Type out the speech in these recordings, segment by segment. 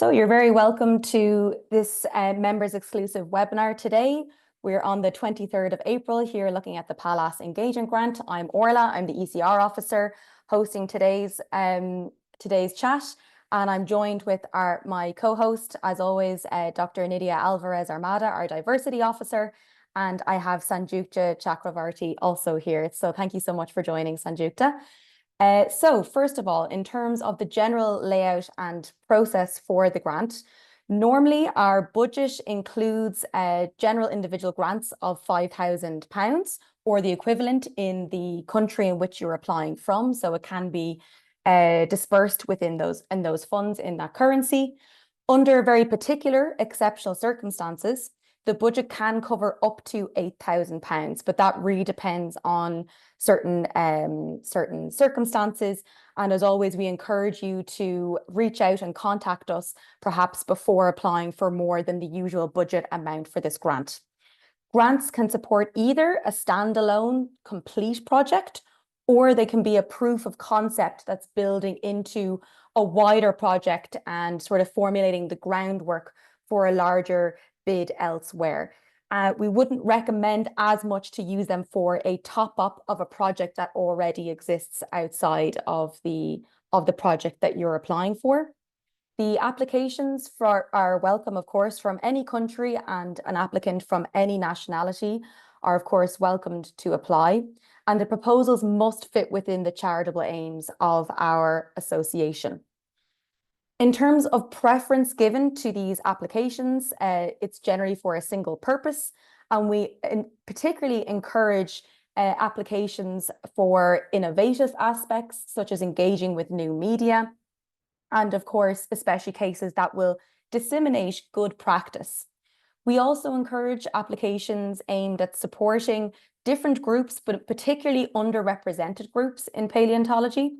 So you're very welcome to this members exclusive webinar today. We're on the 23rd of April here looking at the PALAS Engagement Grant. I'm Orla, I'm the ECR officer hosting today's chat, and I'm joined with my co-host, as always, Dr. Nidia Alvarez Armada, our diversity officer, and I have Sanjukta Chakravarti also here. So thank you so much for joining, Sanjukta. So first of all, in terms of the general layout and process for the grant, normally our budget includes general individual grants of £5,000 or the equivalent in the country in which you're applying from. So it can be dispersed within those funds in that currency. Under very particular exceptional circumstances, the budget can cover up to £8,000, but that really depends on certain circumstances. And as always, we encourage you to reach out and contact us perhaps before applying for more than the usual budget amount for this grant. Grants can support either a standalone complete project, or they can be a proof of concept that's building into a wider project and sort of formulating the groundwork for a larger bid elsewhere. We wouldn't recommend as much to use them for a top-up of a project that already exists outside of the project that you're applying for. The applications are welcome, of course, from any country, and an applicant from any nationality are, of course, welcomed to apply. And the proposals must fit within the charitable aims of our association. In terms of preference given to these applications, it's generally for a single purpose, and we particularly encourage applications for innovative aspects, such as engaging with new media, and of course, especially cases that will disseminate good practice. We also encourage applications aimed at supporting different groups, but particularly underrepresented groups in paleontology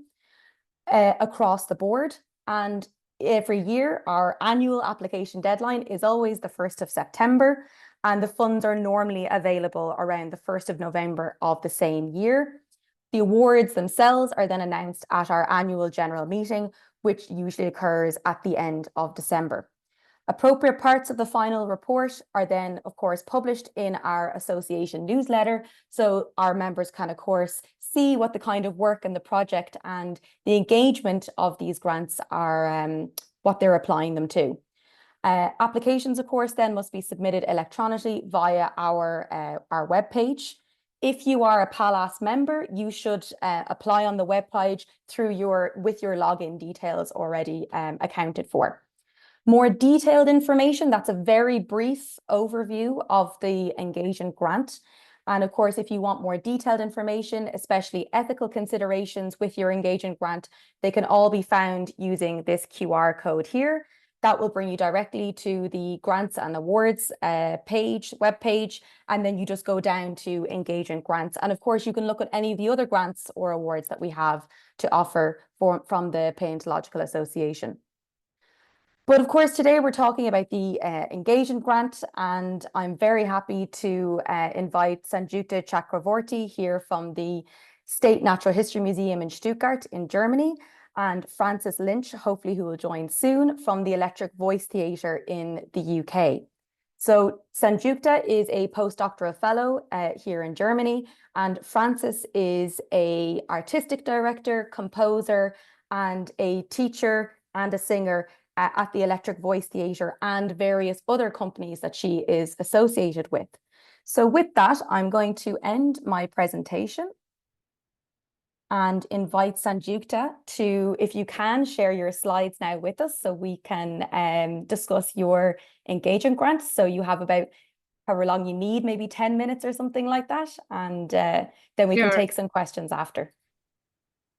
across the board. And every year, our annual application deadline is always the 1st of September, and the funds are normally available around the 1st of November of the same year. The awards themselves are then announced at our annual general meeting, which usually occurs at the end of December. Appropriate parts of the final report are then, of course, published in our association newsletter, so our members can, of course, see what the kind of work and the project and the engagement of these grants are, what they're applying them to. Applications, of course, then must be submitted electronically via our webpage. If you are a PALAS member, you should apply on the webpage with your login details already accounted for. More detailed information, that's a very brief overview of the engagement grant. And of course, if you want more detailed information, especially ethical considerations with your engagement grant, they can all be found using this QR code here. That will bring you directly to the grants and awards webpage, and then you just go down to engagement grants. And of course, you can look at any of the other grants or awards that we have to offer from the Palaeontological Association. But of course, today we're talking about the engagement grant, and I'm very happy to invite Sanjukta Chakravarti here from the State Natural History Museum in Stuttgart in Germany, and Francis Lynch, hopefully who will join soon, from the Electric Voice Theatre in the UK. So Sanjukta is a postdoctoral fellow here in Germany, and Francis is an artistic director, composer, and a teacher and a singer at the Electric Voice Theatre and various other companies that she is associated with. So with that, I'm going to end my presentation and invite Sanjukta to, if you can, share your slides now with us so we can discuss your engagement grant. So you have about however long you need, maybe 10 minutes or something like that. And then we can take some questions after.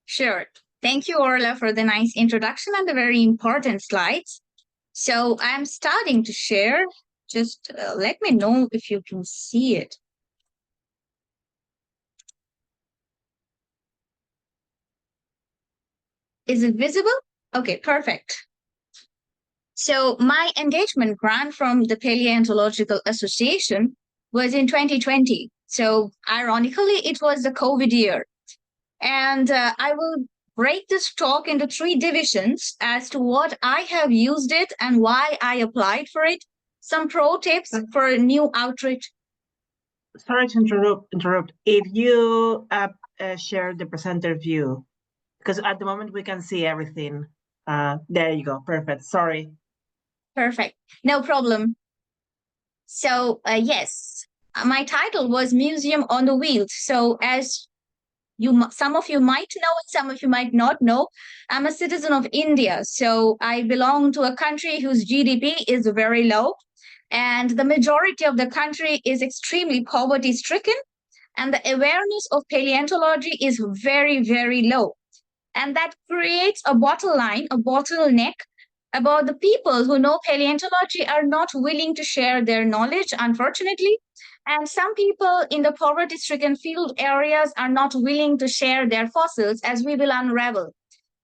Sure. Thank you, Orla, for the nice introduction and the very important slides. So I'm starting to share. Just let me know if you can see it. Is it visible? Okay, perfect. So my engagement grant from the Palaeontological Association was in 2020. So ironically, it was the COVID year. And I will break this talk into 3 divisions as to what I have used it and why I applied for it, some pro tips for a new outreach. Sorry to interrupt. If you share the presenter view, because at the moment we can see everything. There you go. Perfect. Sorry. Perfect. No problem. So, yes, my title was Museum on the Wheels. So, as some of you might know, and some of you might not know, I'm a citizen of India. So, I belong to a country whose GDP is very low, and the majority of the country is extremely poverty stricken, and the awareness of paleontology is very, very low. And that creates a bottleneck about the people who know paleontology are not willing to share their knowledge, unfortunately. And some people in the poverty-stricken field areas are not willing to share their fossils, as we will unravel.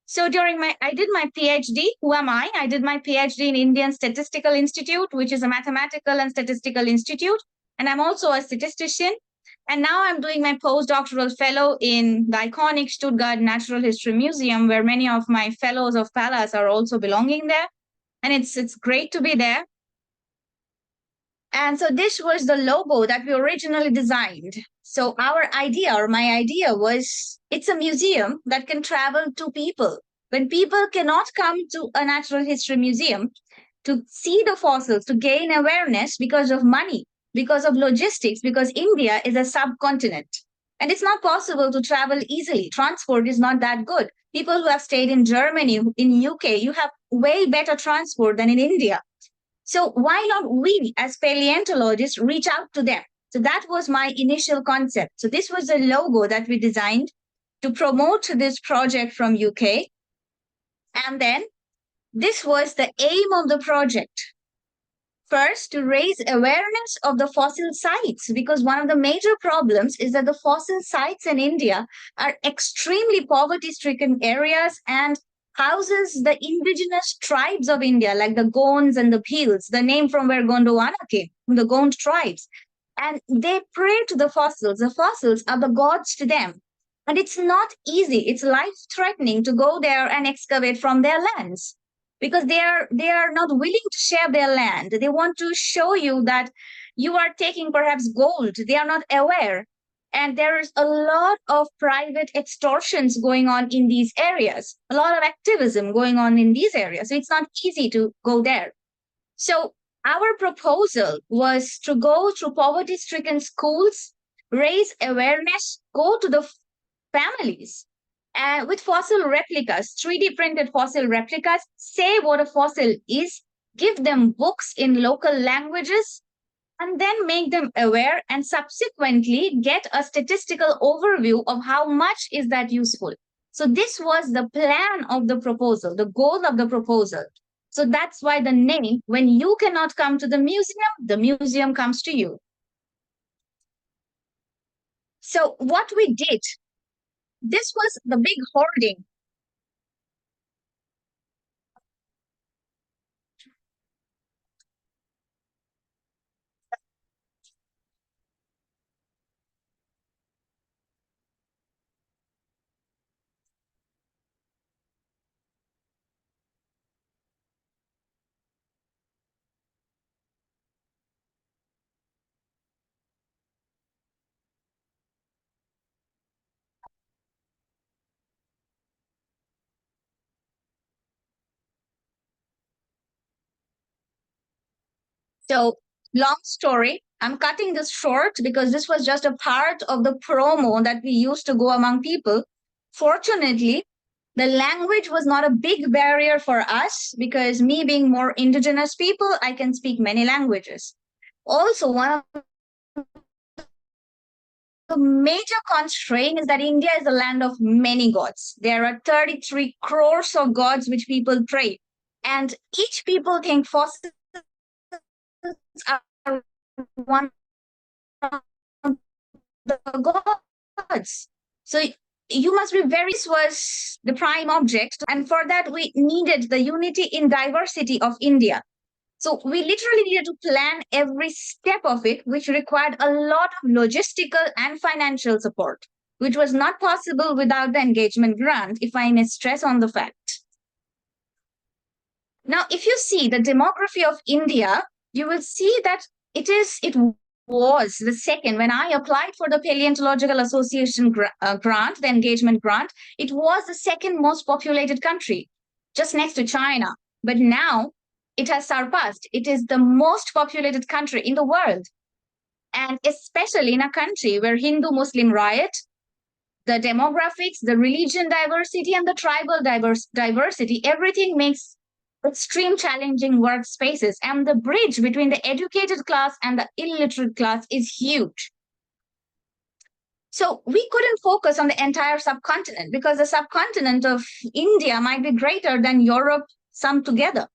So I did my PhD. Who am I? I did my PhD in Indian Statistical Institute, which is a mathematical and statistical institute. And I'm also a statistician. And now I'm doing my postdoctoral fellow in the iconic Stuttgart Natural History Museum, where many of my fellows of PALAS are also belonging there. And it's great to be there. And so this was the logo that we originally designed. So our idea, or my idea, was it's a museum that can travel to people. When people cannot come to a natural history museum to see the fossils, to gain awareness because of money, because of logistics, because India is a subcontinent. And it's not possible to travel easily. Transport is not that good. People who have stayed in Germany, in UK, you have way better transport than in India. So why not we as paleontologists reach out to them? So that was my initial concept. So this was the logo that we designed to promote this project from UK. And then this was the aim of the project. First, to raise awareness of the fossil sites, because one of the major problems is that the fossil sites in India are extremely poverty-stricken areas and houses the indigenous tribes of India, like the Gonds and the Bhils, the name from where Gondwana came, the Gond tribes. And they pray to the fossils. The fossils are the gods to them. And it's not easy. It's life-threatening to go there and excavate from their lands, because they are not willing to share their land. They want to show you that you are taking perhaps gold. They are not aware. And there is a lot of private extortions going on in these areas, a lot of activism going on in these areas. So it's not easy to go there. So our proposal was to go through poverty-stricken schools, raise awareness, go to the families, with fossil replicas, 3D printed fossil replicas, say what a fossil is, give them books in local languages, and then make them aware and subsequently get a statistical overview of how much is that useful. So this was the plan of the proposal, the goal of the proposal. So that's why the name, when you cannot come to the museum comes to you. So what we did, this was the big hoarding. So long story, I'm cutting this short because this was just a part of the promo that we used to go among people. Fortunately, the language was not a big barrier for us because me being more indigenous people, I can speak many languages. Also, one of the major constraint is that India is a land of many gods. There are 33 crores of gods which people pray. And each people think fossils are one of the gods. So you must be very, this was the prime object. And for that, we needed the unity in diversity of India. So we literally needed to plan every step of it, which required a lot of logistical and financial support. which was not possible without the engagement grant, if I may stress on the fact. Now, if you see the demography of India, you will see that it was the second, when I applied for the Palaeontological Association grant, the engagement grant, it was the second most populated country, just next to China. But now it has surpassed. It is the most populated country in the world. And especially in a country where Hindu-Muslim riot, the demographics, the religion diversity, and the tribal diversity, everything makes extreme challenging workspaces. And the bridge between the educated class and the illiterate class is huge. So we couldn't focus on the entire subcontinent because the subcontinent of India might be greater than Europe summed together.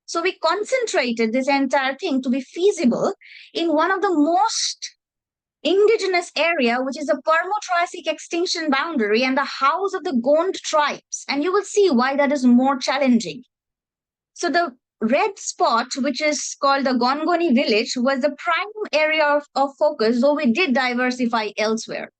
So we concentrated this entire thing to be feasible in one of the most indigenous area, which is the Permo-Triassic extinction boundary and the house of the Gond tribes. And you will see why that is more challenging. So the red spot, which is called the Gongoni village, was the prime area of focus, though we did diversify elsewhere.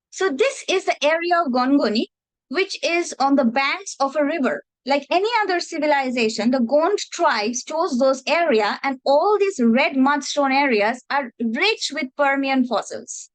So this is the area of Gongoni, which is on the banks of a river. Like any other civilization, the Gond tribes chose those areas, and all these red mudstone areas are rich with Permian fossils.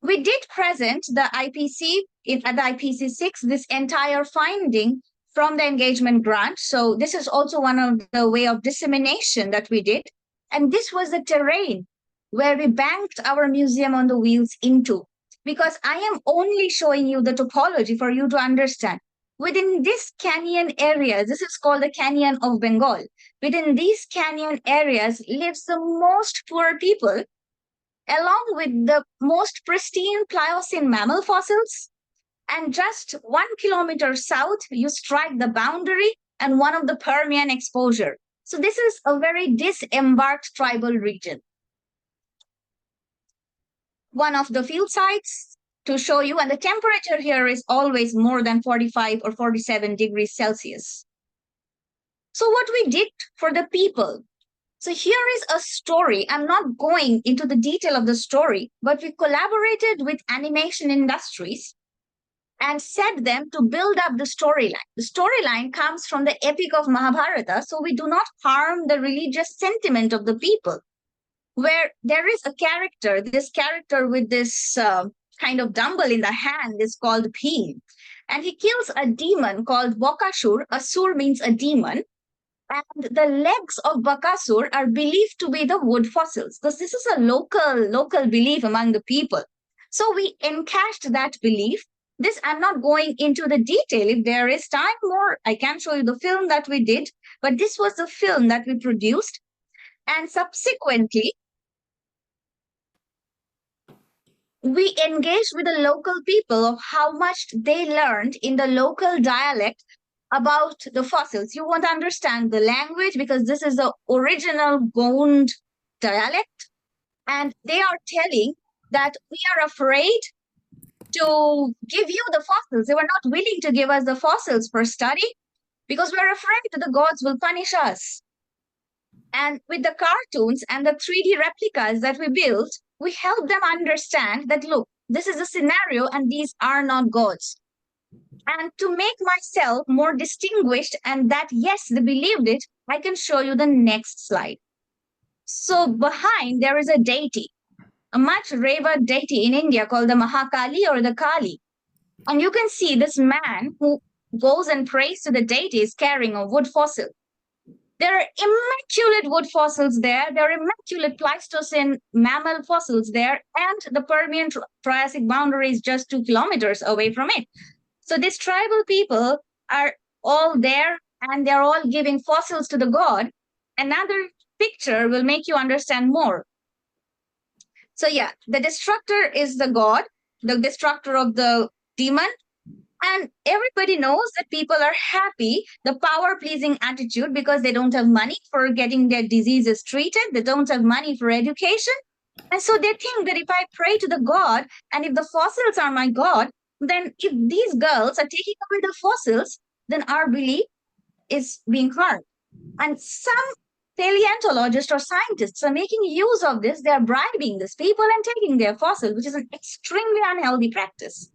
We did present the IPC, at the IPC 6, this entire finding from the engagement grant. So this is also one of the way of dissemination that we did. And this was the terrain where we banked our museum on the wheels into, because I am only showing you the topology for you to understand. Within this canyon area, this is called the Canyon of Bengal. Within these canyon areas lives the most poor people, along with the most pristine Pliocene mammal fossils. And just 1 kilometer south, you strike the boundary and one of the Permian exposure. So this is a very disembarked tribal region. One of the field sites to show you, and the temperature here is always more than 45 or 47 degrees Celsius. So what we did for the people. So here is a story. I'm not going into the detail of the story, but we collaborated with animation industries and set them to build up the storyline. The storyline comes from the epic of Mahabharata, so we do not harm the religious sentiment of the people. Where there is a character, this character with this kind of dumbbell in the hand is called Bhim. And he kills a demon called Bakasur. Asur means a demon. And the legs of Bakasur are believed to be the wood fossils. Because this is a local belief among the people. So we encashed that belief. This, I'm not going into the detail. If there is time more, I can show you the film that we did. But this was the film that we produced. And subsequently, we engaged with the local people of how much they learned in the local dialect about the fossils. You won't understand the language because this is the original Gond dialect. And they are telling that we are afraid to give you the fossils. They were not willing to give us the fossils for study because we're afraid that the gods will punish us. And with the cartoons and the 3D replicas that we built, we help them understand that, look, this is a scenario and these are not gods. And to make myself more distinguished and that, yes, they believed it, I can show you the next slide. So behind, there is a deity, a much revered deity in India called the Mahakali or the Kali. And you can see this man who goes and prays to the deity is carrying a wood fossil. There are immaculate wood fossils there. There are immaculate Pleistocene mammal fossils there. And the Permian-Triassic boundary is just 2 kilometers away from it. So these tribal people are all there and they're all giving fossils to the god. Another picture will make you understand more. So yeah, the destructor is the god, the destructor of the demon. And everybody knows that people are happy, the power-pleasing attitude, because they don't have money for getting their diseases treated. They don't have money for education. And so they think that if I pray to the god, and if the fossils are my god, then if these girls are taking away the fossils, then our belief is being harmed. And some paleontologists or scientists are making use of this. They are bribing these people and taking their fossils, which is an extremely unhealthy practice.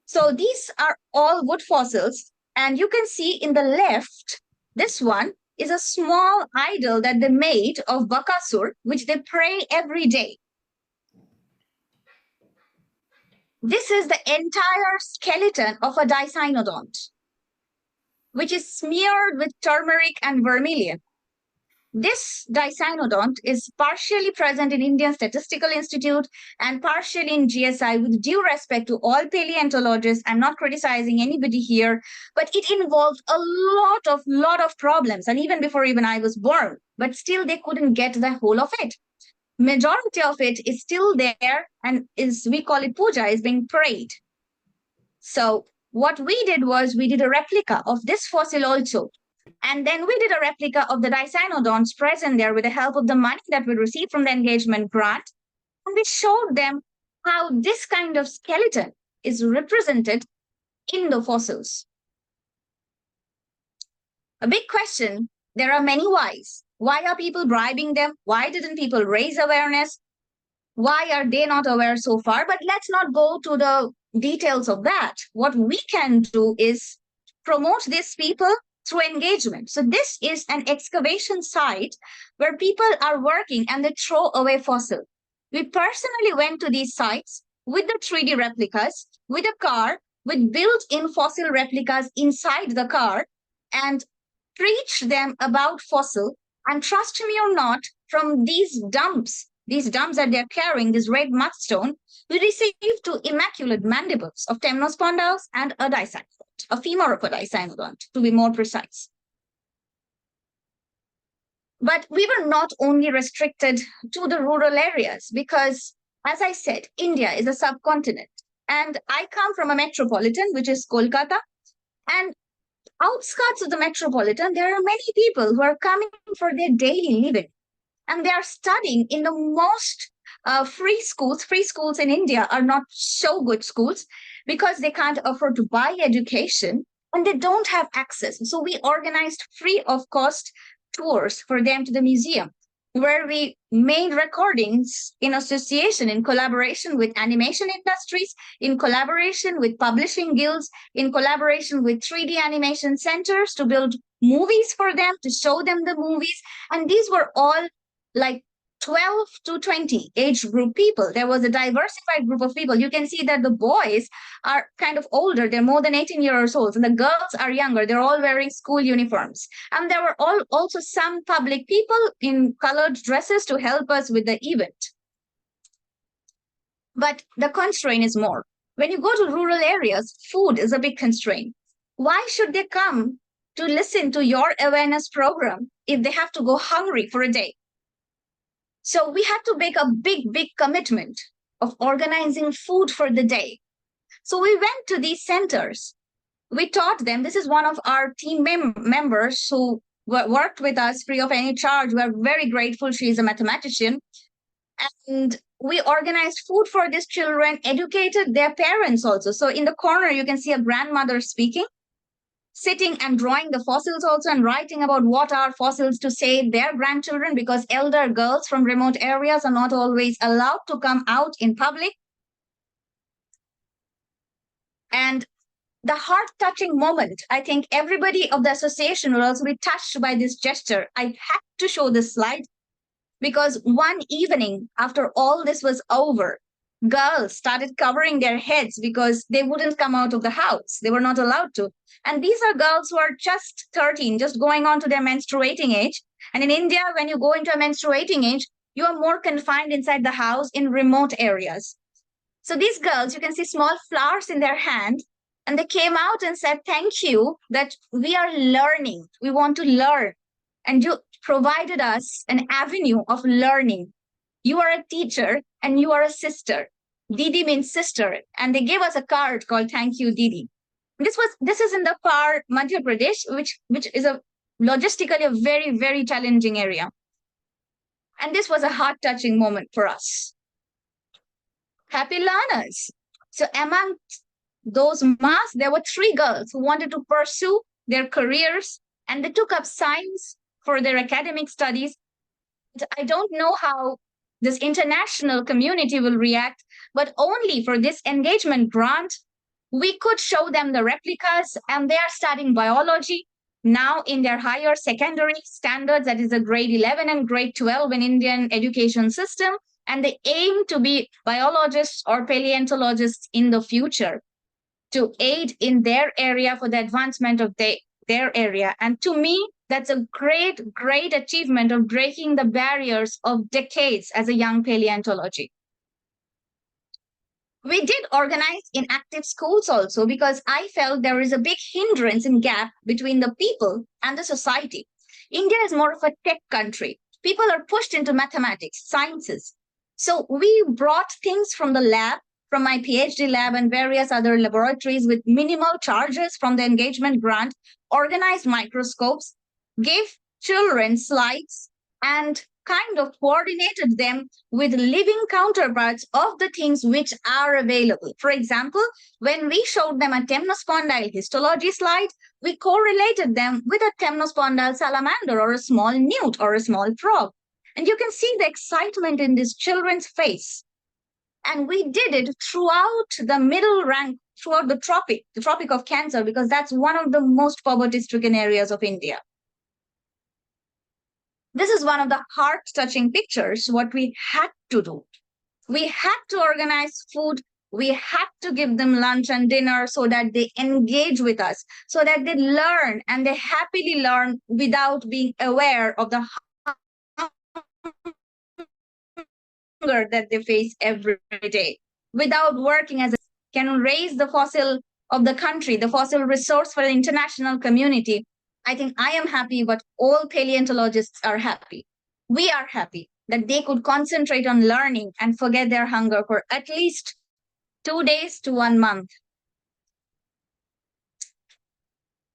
So these are all wood fossils. And you can see in the left, this one is a small idol that they made of Bakasur, which they pray every day. This is the entire skeleton of a dicynodont, which is smeared with turmeric and vermilion. This dicynodont is partially present in Indian Statistical Institute and partially in GSI. With due respect to all paleontologists, I'm not criticizing anybody here, but it involved a lot of problems, and even before I was born, but still they couldn't get the whole of it. Majority of it is still there and we call it puja, is being prayed. So what we did was we did a replica of this fossil also. And then we did a replica of the dicynodonts present there with the help of the money that we received from the engagement grant. And we showed them how this kind of skeleton is represented in the fossils. A big question, there are many whys. Why are people bribing them? Why didn't people raise awareness? Why are they not aware so far? But let's not go to the details of that. What we can do is promote these people through engagement. So this is an excavation site where people are working and they throw away fossil. We personally went to these sites with the 3D replicas, with a car, with built-in fossil replicas inside the car, and preached them about fossil. And trust me or not, from these dumps that they're carrying, this red mudstone, we received 2 immaculate mandibles of Temnospondyls and a dicynodont, a femur of a dicynodont, to be more precise. But we were not only restricted to the rural areas because, as I said, India is a subcontinent. And I come from a metropolitan, which is Kolkata. And outskirts of the metropolitan, there are many people who are coming for their daily living. And they are studying in the most free schools. Free schools in India are not so good schools because they can't afford to buy education and they don't have access. So we organized free of cost tours for them to the museum, where we made recordings in association, in collaboration with animation industries, in collaboration with publishing guilds, in collaboration with 3D animation centers to build movies for them, to show them the movies. And these were all like 12 to 20 age group people. There was a diversified group of people. You can see that the boys are kind of older. They're more than 18 years old. And the girls are younger. They're all wearing school uniforms. And there were also some public people in colored dresses to help us with the event. But the constraint is more. When you go to rural areas, food is a big constraint. Why should they come to listen to your awareness program if they have to go hungry for a day? So we had to make a big commitment of organizing food for the day. So we went to these centers. We taught them. This is one of our team members who worked with us free of any charge. We're very grateful. She is a mathematician. And we organized food for these children, educated their parents also. So in the corner, you can see a grandmother speaking, sitting and drawing the fossils also and writing about what are fossils to save their grandchildren, because elder girls from remote areas are not always allowed to come out in public. And the heart-touching moment, I think everybody of the association will also be touched by this gesture. I had to show this slide because one evening after all this was over, girls started covering their heads because they wouldn't come out of the house. They were not allowed to. And these are girls who are just 13, just going on to their menstruating age. And in India, when you go into a menstruating age, you are more confined inside the house in remote areas. So these girls, you can see small flowers in their hand, and they came out and said, thank you, that we are learning. We want to learn. And you provided us an avenue of learning. You are a teacher and you are a sister. Didi means sister. And they gave us a card called Thank You, Didi. This is in the far Madhya Pradesh, which is a logistically a very challenging area. And this was a heart-touching moment for us. Happy learners. So among those masks, there were 3 girls who wanted to pursue their careers, and they took up science, for their academic studies. I don't know how this international community will react, but only for this engagement grant, we could show them the replicas, and they are studying biology now in their higher secondary standards, that is a grade 11 and grade 12 in Indian education system, and they aim to be biologists or paleontologists in the future to aid in their area for the advancement of their area. And to me, that's a great, great achievement of breaking the barriers of decades as a young paleontology. We did organize in active schools also, because I felt there is a big hindrance and gap between the people and the society. India is more of a tech country. People are pushed into mathematics, sciences. So we brought things from the lab, from my PhD lab and various other laboratories with minimal charges from the engagement grant, organized microscopes, gave children slides, and kind of coordinated them with living counterparts of the things which are available. For example, when we showed them a temnospondyle histology slide, we correlated them with a temnospondyle salamander or a small newt or a small frog. And you can see the excitement in these children's face. And we did it throughout the middle rank, throughout the Tropic of Cancer, because that's one of the most poverty-stricken areas of India. This is one of the heart-touching pictures, what we had to do. We had to organize food. We had to give them lunch and dinner so that they engage with us, so that they learn, and they happily learn without being aware of the hunger that they face every day, without working as a can raise the fossil of the country, the fossil resource for the international community. I think I am happy, but all paleontologists are happy. We are happy that they could concentrate on learning and forget their hunger for at least 2 days to 1 month.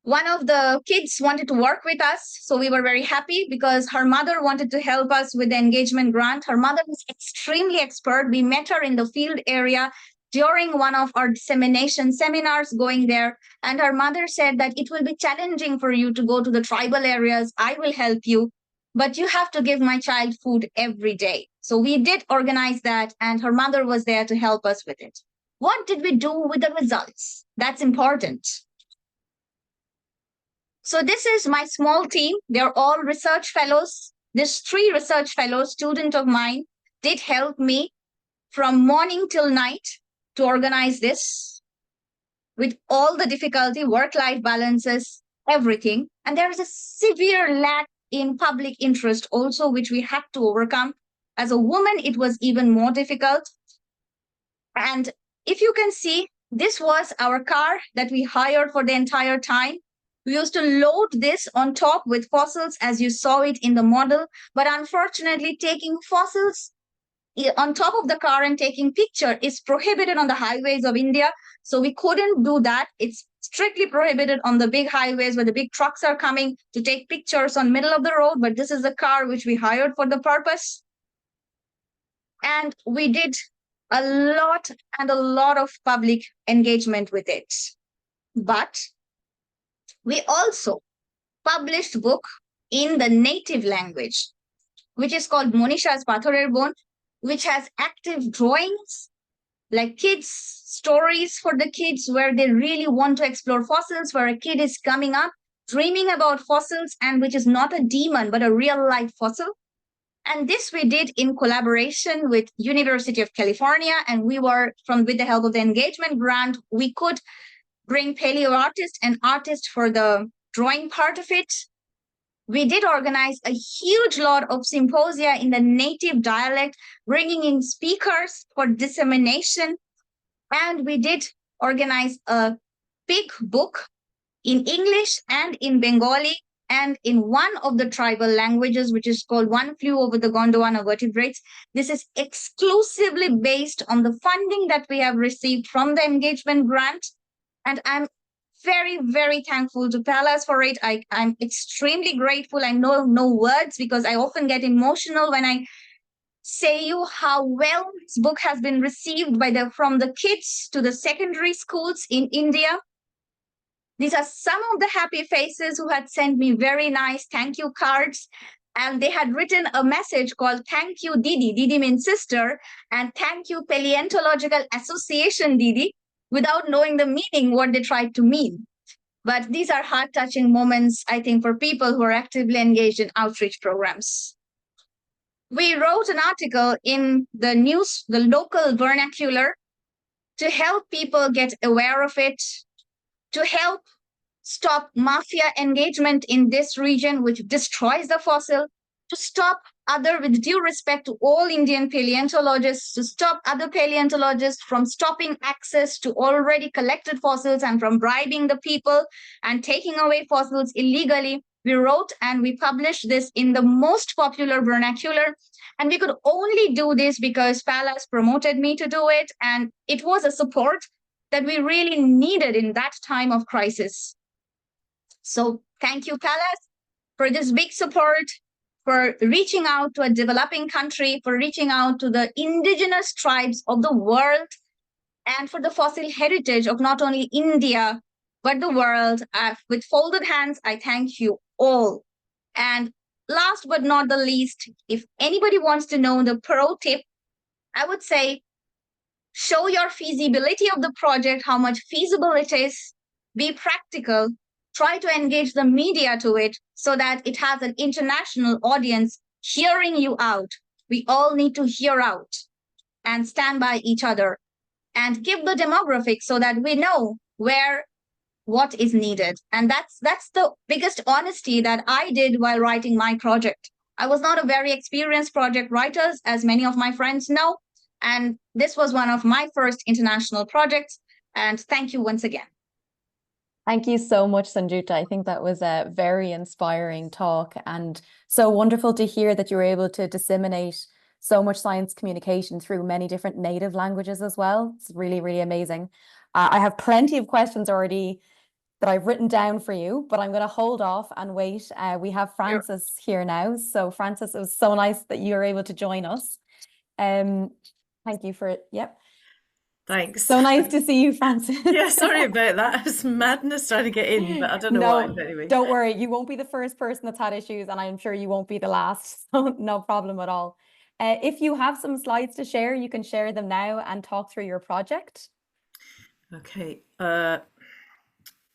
One of the kids wanted to work with us, so we were very happy because her mother wanted to help us with the engagement grant. Her mother was extremely expert. We met her in the field area during one of our dissemination seminars going there, and her mother said that it will be challenging for you to go to the tribal areas. I will help you, but you have to give my child food every day. So we did organize that, and her mother was there to help us with it. What did we do with the results? That's important. So this is my small team. They're all research fellows. These 3 research fellows, student of mine, did help me from morning till night to organize this with all the difficulty, work-life balances, everything. And there is a severe lack in public interest also, which we had to overcome. As a woman, it was even more difficult. And if you can see, this was our car that we hired for the entire time. We used to load this on top with fossils, as you saw it in the model. But unfortunately, taking fossils on top of the car and taking picture is prohibited on the highways of India. So we couldn't do that. It's strictly prohibited on the big highways where the big trucks are coming to take pictures on middle of the road. But this is the car which we hired for the purpose. And we did a lot of public engagement with it. But we also published a book in the native language, which is called Monisha's Pathorer Bone, which has active drawings, like kids' stories for the kids where they really want to explore fossils, where a kid is coming up, dreaming about fossils, and which is not a demon, but a real-life fossil. And this we did in collaboration with University of California, and we were, with the help of the engagement grant, we could bring paleo artists and artists for the drawing part of it. We did organize a huge lot of symposia in the native dialect, bringing in speakers for dissemination. And we did organize a big book in English and in Bengali and in one of the tribal languages, which is called One Flew Over the Gondwana Vertebrates. This is exclusively based on the funding that we have received from the engagement grant. And I'm very, very thankful to Palas for it. I'm extremely grateful. I know no words because I often get emotional when I say you how well this book has been received from the kids to the secondary schools in India. These are some of the happy faces who had sent me very nice thank you cards. And they had written a message called "Thank you, Didi." Didi means sister, and "Thank you, Palaeontological Association, Didi," without knowing the meaning, what they tried to mean. But these are heart-touching moments, I think, for people who are actively engaged in outreach programs. We wrote an article in the news, the local vernacular, to help people get aware of it, to help stop mafia engagement in this region, which destroys the fossil, to stop with due respect to all Indian paleontologists, to stop other paleontologists from stopping access to already collected fossils and from bribing the people and taking away fossils illegally. We wrote and we published this in the most popular vernacular. And we could only do this because Palas promoted me to do it. And it was a support that we really needed in that time of crisis. So thank you, Palas, for this big support, for reaching out to a developing country, for reaching out to the indigenous tribes of the world, and for the fossil heritage of not only India, but the world. With folded hands, I thank you all. And last but not the least, if anybody wants to know the pro tip, I would say, show your feasibility of the project, how much feasible it is, be practical, try to engage the media to it so that it has an international audience hearing you out. We all need to hear out and stand by each other and give the demographics so that we know what is needed. And that's the biggest honesty that I did while writing my project. I was not a very experienced project writer, as many of my friends know, and this was one of my first international projects. And thank you once again. Thank you so much, Sanjuta. I think that was a very inspiring talk, and so wonderful to hear that you were able to disseminate so much science communication through many different native languages as well. It's really, really amazing. I have plenty of questions already that I've written down for you, but I'm going to hold off and wait. We have Francis here now. So Francis, it was so nice that you were able to join us. Thank you for it. Yep. Thanks. So nice to see you, Francis. Yeah, sorry about that. It's madness trying to get in, but I don't know why. But anyway. Don't worry. You won't be the first person that's had issues, and I'm sure you won't be the last. So no problem at all. If you have some slides to share, you can share them now and talk through your project. Okay.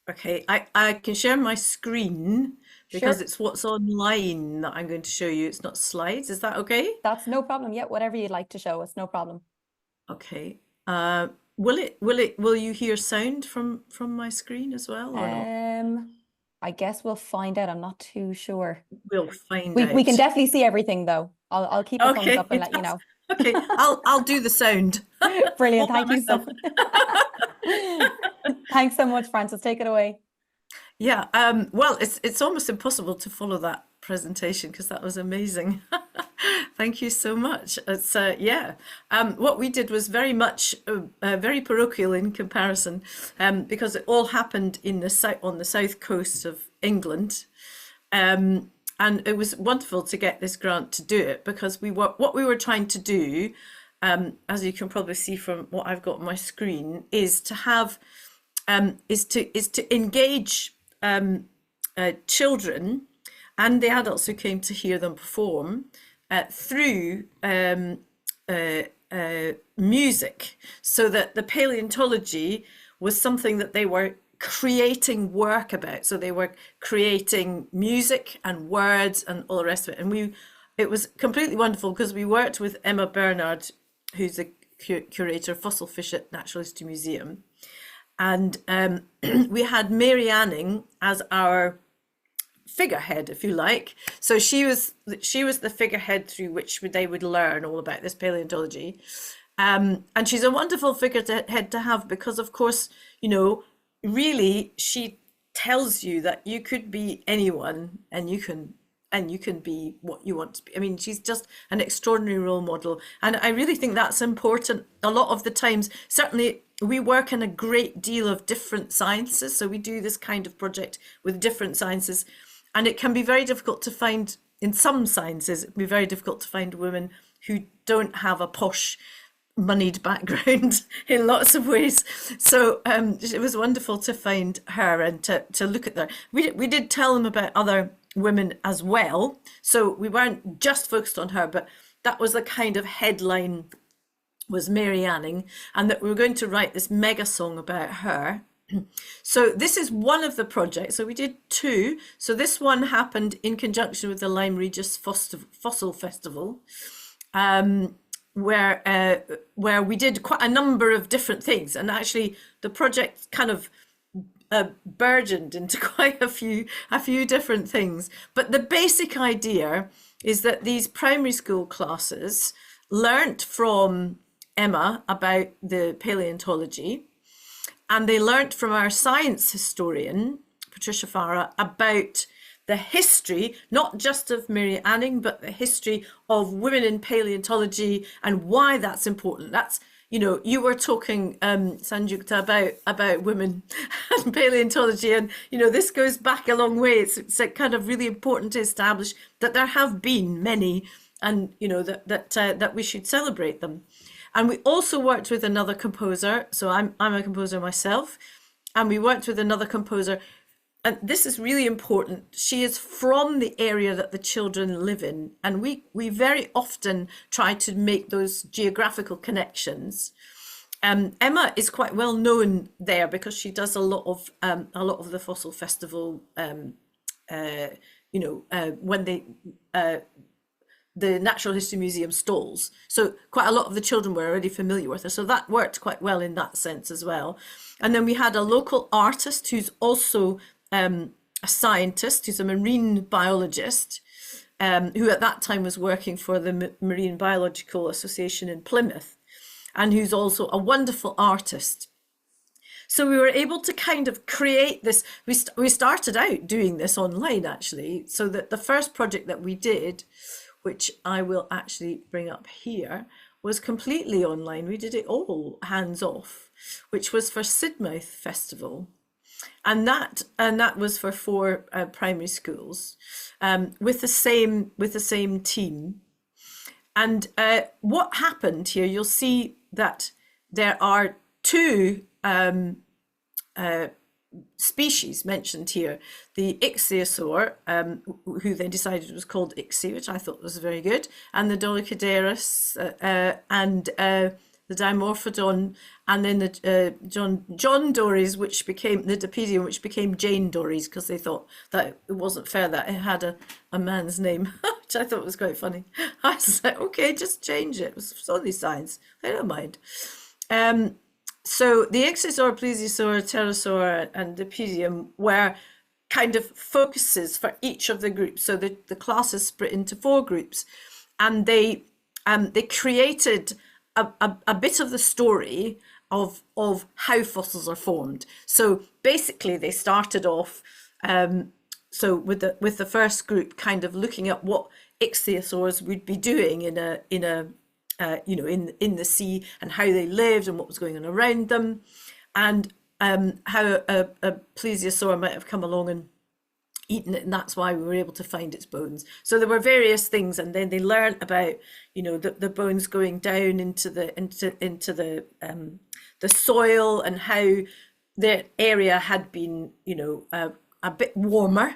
Okay. I can share my screen because it's what's online that I'm going to show you. It's not slides. Is that okay? That's no problem. Yeah, whatever you'd like to show us, no problem. Okay. Will you hear sound from my screen as well or not? I guess we'll find out. I'm not too sure. We'll find out. We can definitely see everything though. I'll keep a thumbs up and let you know. Okay, I'll do the sound. Brilliant. Thank you so much. Thanks so much, Francis. Take it away. Yeah, well, it's almost impossible to follow that presentation because that was amazing. Thank you so much. It's what we did was very much very parochial in comparison, because it all happened in on the south coast of England, and it was wonderful to get this grant to do it because what we were trying to do, as you can probably see from what I've got on my screen, is to have is to engage children and the adults who came to hear them perform through music, so that the paleontology was something that they were creating work about. So they were creating music and words and all the rest of it. And it was completely wonderful because we worked with Emma Bernard, who's the curator of fossil fish at Natural History Museum. And we had Mary Anning as our figurehead, if you like. So she was the figurehead through which they would learn all about this paleontology. And she's a wonderful figurehead to have because, of course, really she tells you that you could be anyone and you can be what you want to be. I mean, she's just an extraordinary role model. And I really think that's important. A lot of the times, certainly we work in a great deal of different sciences. So we do this kind of project with different sciences. And it can be very difficult to find, in some sciences, it can be very difficult to find women who don't have a posh moneyed background in lots of ways. So it was wonderful to find her and to look at that. We did tell them about other women as well. So we weren't just focused on her, but that was the kind of headline, was Mary Anning, and that we were going to write this mega song about her. So this is one of the projects. So we did two. So this one happened in conjunction with the Lyme Regis Fossil Festival, where we did quite a number of different things, and actually the project kind of burgeoned into quite a few different things. But the basic idea is that these primary school classes learnt from Emma about the paleontology, and they learnt from our science historian, Patricia Farah, about the history, not just of Mary Anning, but the history of women in paleontology and why that's important. That's, you know, you were talking, Sanjukta, about women and paleontology, and, you know, this goes back a long way. It's kind of really important to establish that there have been many, and, you know, that we should celebrate them. And we also worked with another composer. So I'm a composer myself, and we worked with another composer. And this is really important. She is from the area that the children live in. And we very often try to make those geographical connections. Emma is quite well known there because she does a lot of the Fossil Festival, when the Natural History Museum stalls. So quite a lot of the children were already familiar with her. So that worked quite well in that sense as well. And then we had a local artist who's also a scientist, who's a marine biologist, who at that time was working for the Marine Biological Association in Plymouth, and who's also a wonderful artist. So we were able to kind of create this. We started out doing this online, actually, so that the first project that we did, which I will actually bring up here, was completely online. We did it all hands off, which was for Sidmouth Festival. And that was for 4 primary schools, with the same team. And what happened here, you'll see that there are 2 species mentioned here, the ichthyosaur, who they decided was called Ixi, which I thought was very good, and the Dolichoderus, and the Dimorphodon, and then the John Dories, which became the Dipedium, which became Jane Dories, because they thought that it wasn't fair that it had a man's name, which I thought was quite funny. I was like, okay, just change it. It's only science. I don't mind. So the ichthyosaur, plesiosaur, pterosaur, and Dipedium were kind of focuses for each of the groups. So the class is split into 4 groups, and they created a bit of the story of how fossils are formed. So basically, they started off so with the first group kind of looking at what ichthyosaurs would be doing in the sea, and how they lived and what was going on around them, and how a plesiosaur might have come along and eaten it, and that's why we were able to find its bones. So there were various things, and then they learned about, you know, the bones going down into the soil, and how the area had been, you know, a bit warmer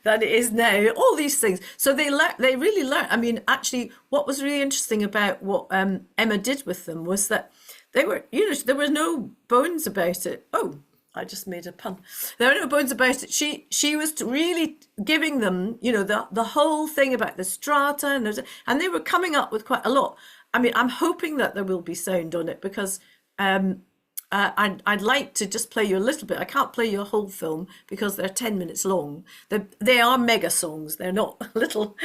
than it is now. All these things. So they really learned. I mean, actually, what was really interesting about what Emma did with them was that they were, you know, there were no bones about it. Oh, I just made a pun. There are no bones about it. She was really giving them, you know, the whole thing about the strata, and they were coming up with quite a lot. I mean, I'm hoping that there will be sound on it, because I'd like to just play you a little bit. I can't play you a whole film because they're 10 minutes long. They are mega songs. They're not little.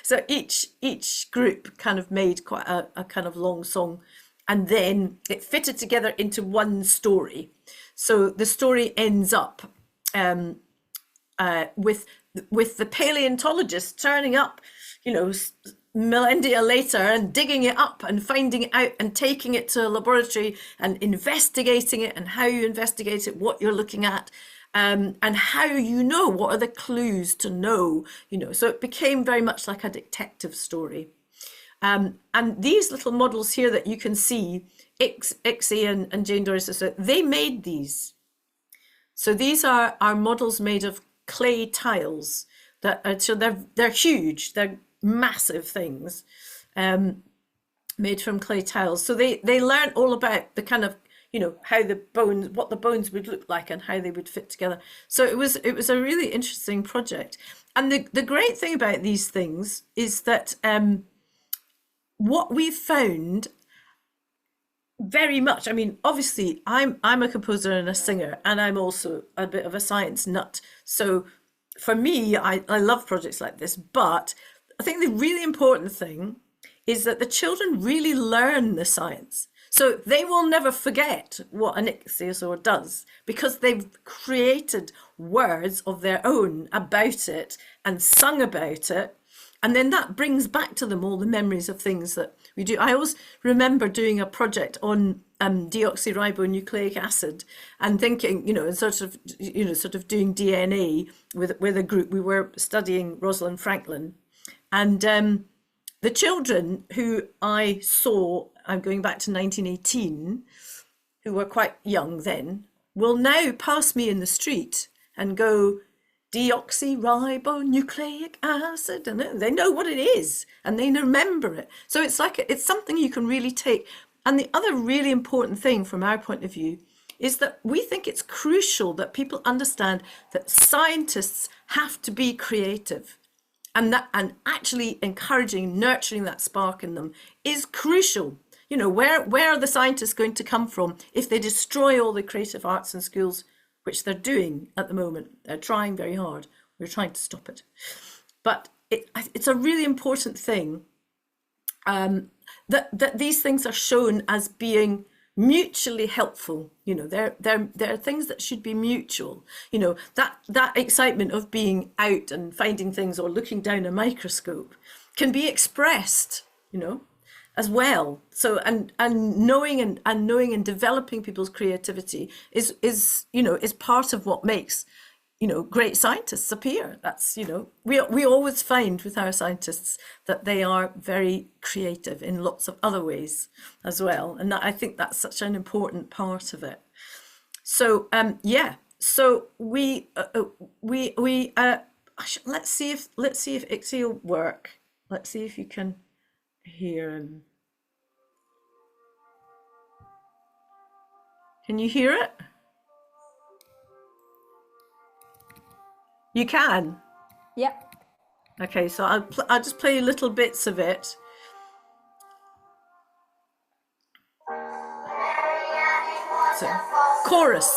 So each group kind of made quite a kind of long song, and then it fitted together into one story. So the story ends up with the paleontologist turning up, you know, millennia later, and digging it up and finding it out and taking it to a laboratory and investigating it, and how you investigate it, what you're looking at, and how you know, what are the clues to know, you know. So it became very much like a detective story. And these little models here that you can see, Ixie and Jane Doris, they made these. So these are models made of clay tiles that are, so they're huge, they're massive things, made from clay tiles. So they learn all about the kind of, you know, how the bones, what the bones would look like and how they would fit together. So it was a really interesting project. And the great thing about these things is that what we've found very much, I mean, obviously I'm a composer and a singer, and I'm also a bit of a science nut. So for me, I love projects like this, but I think the really important thing is that the children really learn the science. So they will never forget what an ichthyosaur does, because they've created words of their own about it and sung about it. And then that brings back to them all the memories of things that we do. I always remember doing a project on deoxyribonucleic acid and thinking, you know, and sort of doing DNA with a group. We were studying Rosalind Franklin, and the children who I saw, I'm going back to 1918, who were quite young then, will now pass me in the street and go, deoxyribonucleic acid, and they know what it is and they remember it. So it's like, it's something you can really take. And the other really important thing from our point of view is that we think it's crucial that people understand that scientists have to be creative, and actually encouraging, nurturing that spark in them is crucial. You know, where are the scientists going to come from if they destroy all the creative arts and schools, which they're doing at the moment? They're trying very hard. We're trying to stop it. But it's a really important thing that these things are shown as being mutually helpful. You know, they're things that should be mutual. You know, that excitement of being out and finding things or looking down a microscope can be expressed, you know, as well. So and knowing and developing people's creativity is you know, is part of what makes, you know, great scientists appear. That's, you know, we always find with our scientists that they are very creative in lots of other ways as well, and I think that's such an important part of it. So yeah, so we let's see if Ixie will work. Let's see if you can hear him. Can you hear it? You can? Yep. Okay, so I'll just play little bits of it. So, chorus.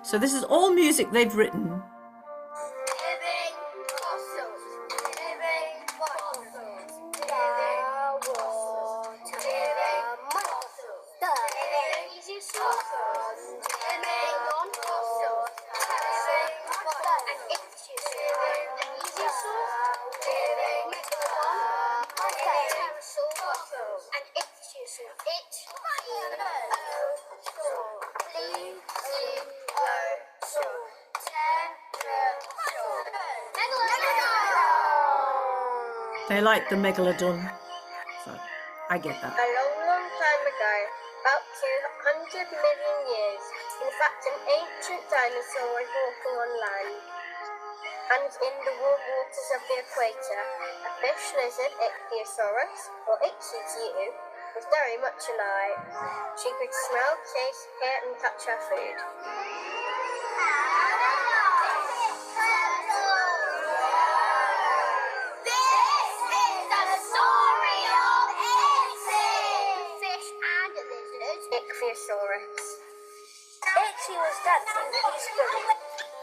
So this is all music they've written. They like the megalodon, so I get that. A long, long time ago, about 200 million years, in fact an ancient dinosaur was walking on land. And in the warm waters of the equator, a fish lizard, Ichthyosaurus, or Ixie, was very much alive. She could smell, taste, hear and touch her food. was dancing peacefully.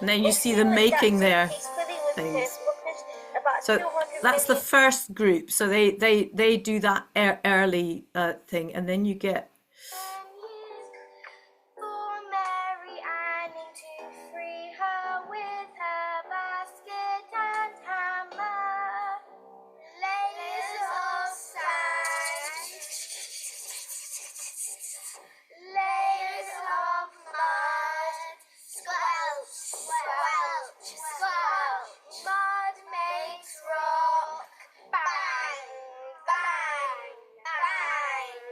And then you see them making their Peacefully with things. his muppets, about So 200 that's the million. first group. So they do that early thing, and then you get For Mary Anning to free her with her basket and hammer. Layers of sand, layers of mud. Squelch, squelch, squelch. Mud makes rock. Bang, bang, bang.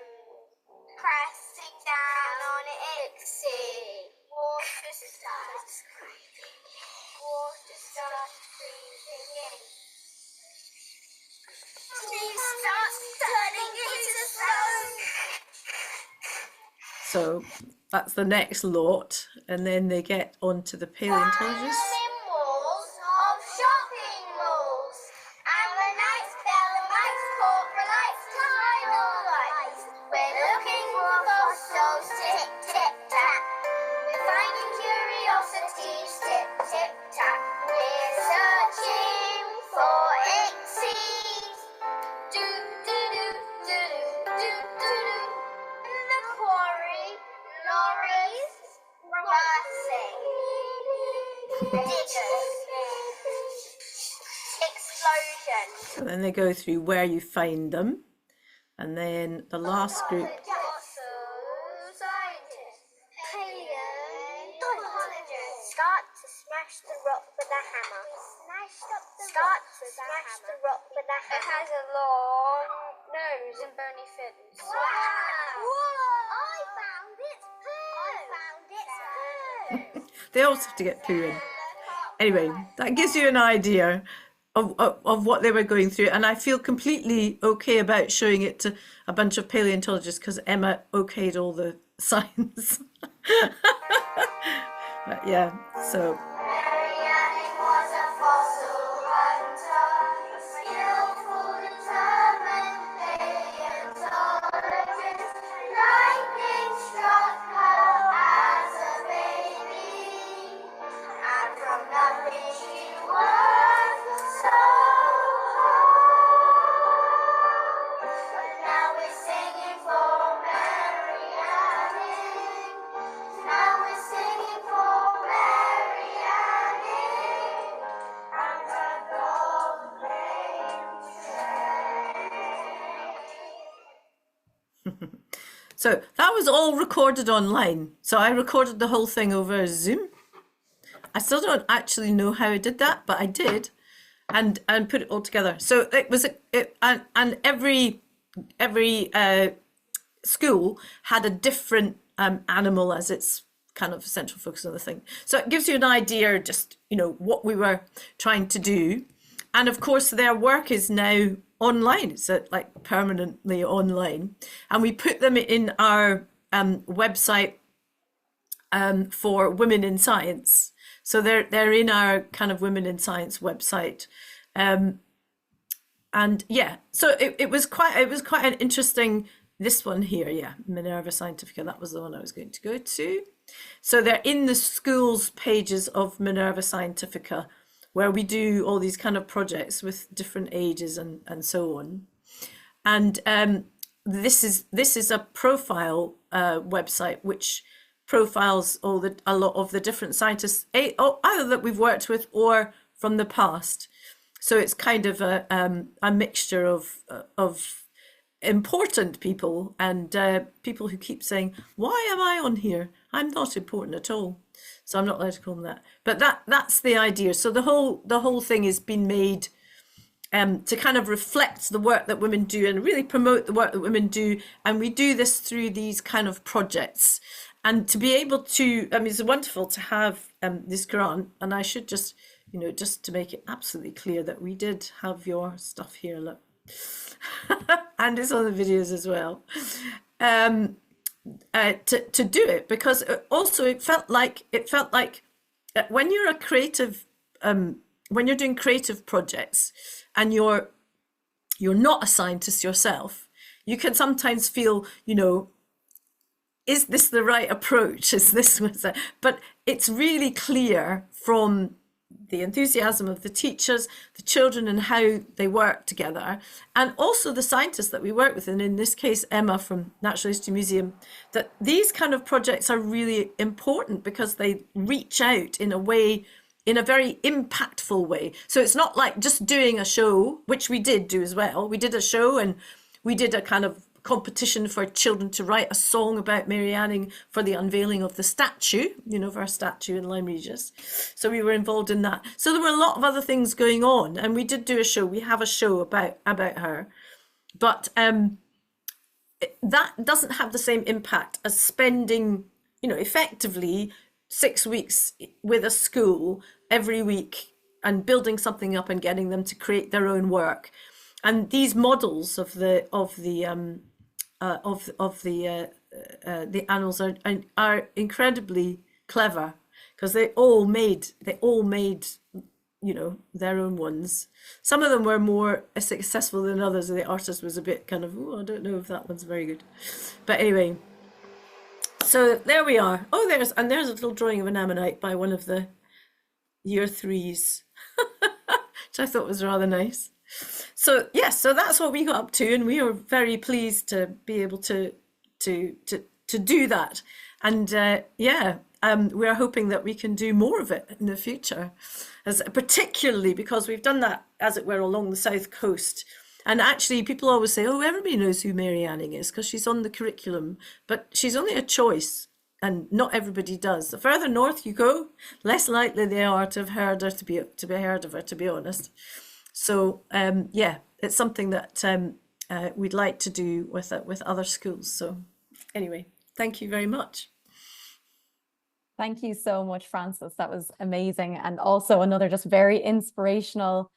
Pressing down on Ixie. Water starts creeping in. Water starts creeping in. He starts turning into stone. so that's the next lot, and then they get onto the paleontologists. Climbing walls of shopping malls. And the nice bell might call for lifetime lights. We're looking for fossils, tick, tick, tack. We're finding curiosities, tick, tick, tack. We're searching for Ixies. Do, do, do, do, do, do, do. In the quarry, lorries reversing. Diggers. Explosion. So then they go through where you find them, and then the last group. Fossil scientists. Paleontologists. Start to smash the rock with a hammer. Start to smash the rock with a hammer. It has a long nose and bony fins. Wow! I found its poo! I found its poo! They also have to get poo in. Anyway, that gives you an idea of what they were going through, and I feel completely okay about showing it to a bunch of paleontologists because Emma okayed all the signs. But yeah, so Mary Anning was a fossil hunter, a skillful, determined paleontologist. Lightning struck her as a baby, and from nothing she worked so hard. But now we're singing for Mary Anning. Now we're singing for Mary Anning and her gold claimed train. so that was all recorded online. So I recorded the whole thing over Zoom. I still don't actually know how I did that, but I did, and put it all together. So it was and every school had a different animal as its kind of central focus on the thing. So it gives you an idea, just what we were trying to do, and of course their work is now online. It's like permanently online, and we put them in our website for Women in Science. So they're in our kind of Women in Science website, and yeah. So it was quite an interesting. This one here, yeah, Minerva Scientifica. That was the one I was going to go to. So they're in the schools pages of Minerva Scientifica, where we do all these kind of projects with different ages and so on. And this is a profile website which profiles a lot of the different scientists, either that we've worked with or from the past. So it's kind of a mixture of important people and people who keep saying, "Why am I on here? I'm not important at all." So I'm not allowed to call them that. But that's the idea. So the whole thing has been made to kind of reflect the work that women do and really promote the work that women do. And we do this through these kind of projects. And to be able to, it's wonderful to have this grant. And I should just, just to make it absolutely clear that we did have your stuff here, look. And it's on the videos as well. To do it, because also it felt like when you're a creative, when you're doing creative projects and you're not a scientist yourself, you can sometimes feel, is this the right approach? Is this but it's really clear from the enthusiasm of the teachers, the children, and how they work together, and also the scientists that we work with, and in this case Emma from Natural History Museum, that these kind of projects are really important because they reach out in a way, in a very impactful way. So it's not like just doing a show, which we did do as well. We did a show and we did a kind of competition for children to write a song about Mary Anning for the unveiling of the statue, of our statue in Lyme Regis. So we were involved in that. So there were a lot of other things going on, and we did do a show. We have a show about her, but that doesn't have the same impact as spending, effectively 6 weeks with a school every week and building something up and getting them to create their own work. And these models of the animals are incredibly clever, because they all made their own ones. Some of them were more successful than others, and the artist was a bit kind of, I don't know if that one's very good. But anyway, so there we are. Oh, there's a little drawing of an ammonite by one of the year 3s, which I thought was rather nice. So yes, so that's what we got up to, and we are very pleased to be able to do that. And we are hoping that we can do more of it in the future, particularly because we've done that, as it were, along the south coast. And actually, people always say, "Oh, everybody knows who Mary Anning is because she's on the curriculum," but she's only a choice, and not everybody does. The further north you go, less likely they are to have heard her, to be heard of her, to be honest. So it's something that we'd like to do with other schools. So anyway, thank you very much. Thank you so much, Frances. That was amazing, and also another just very inspirational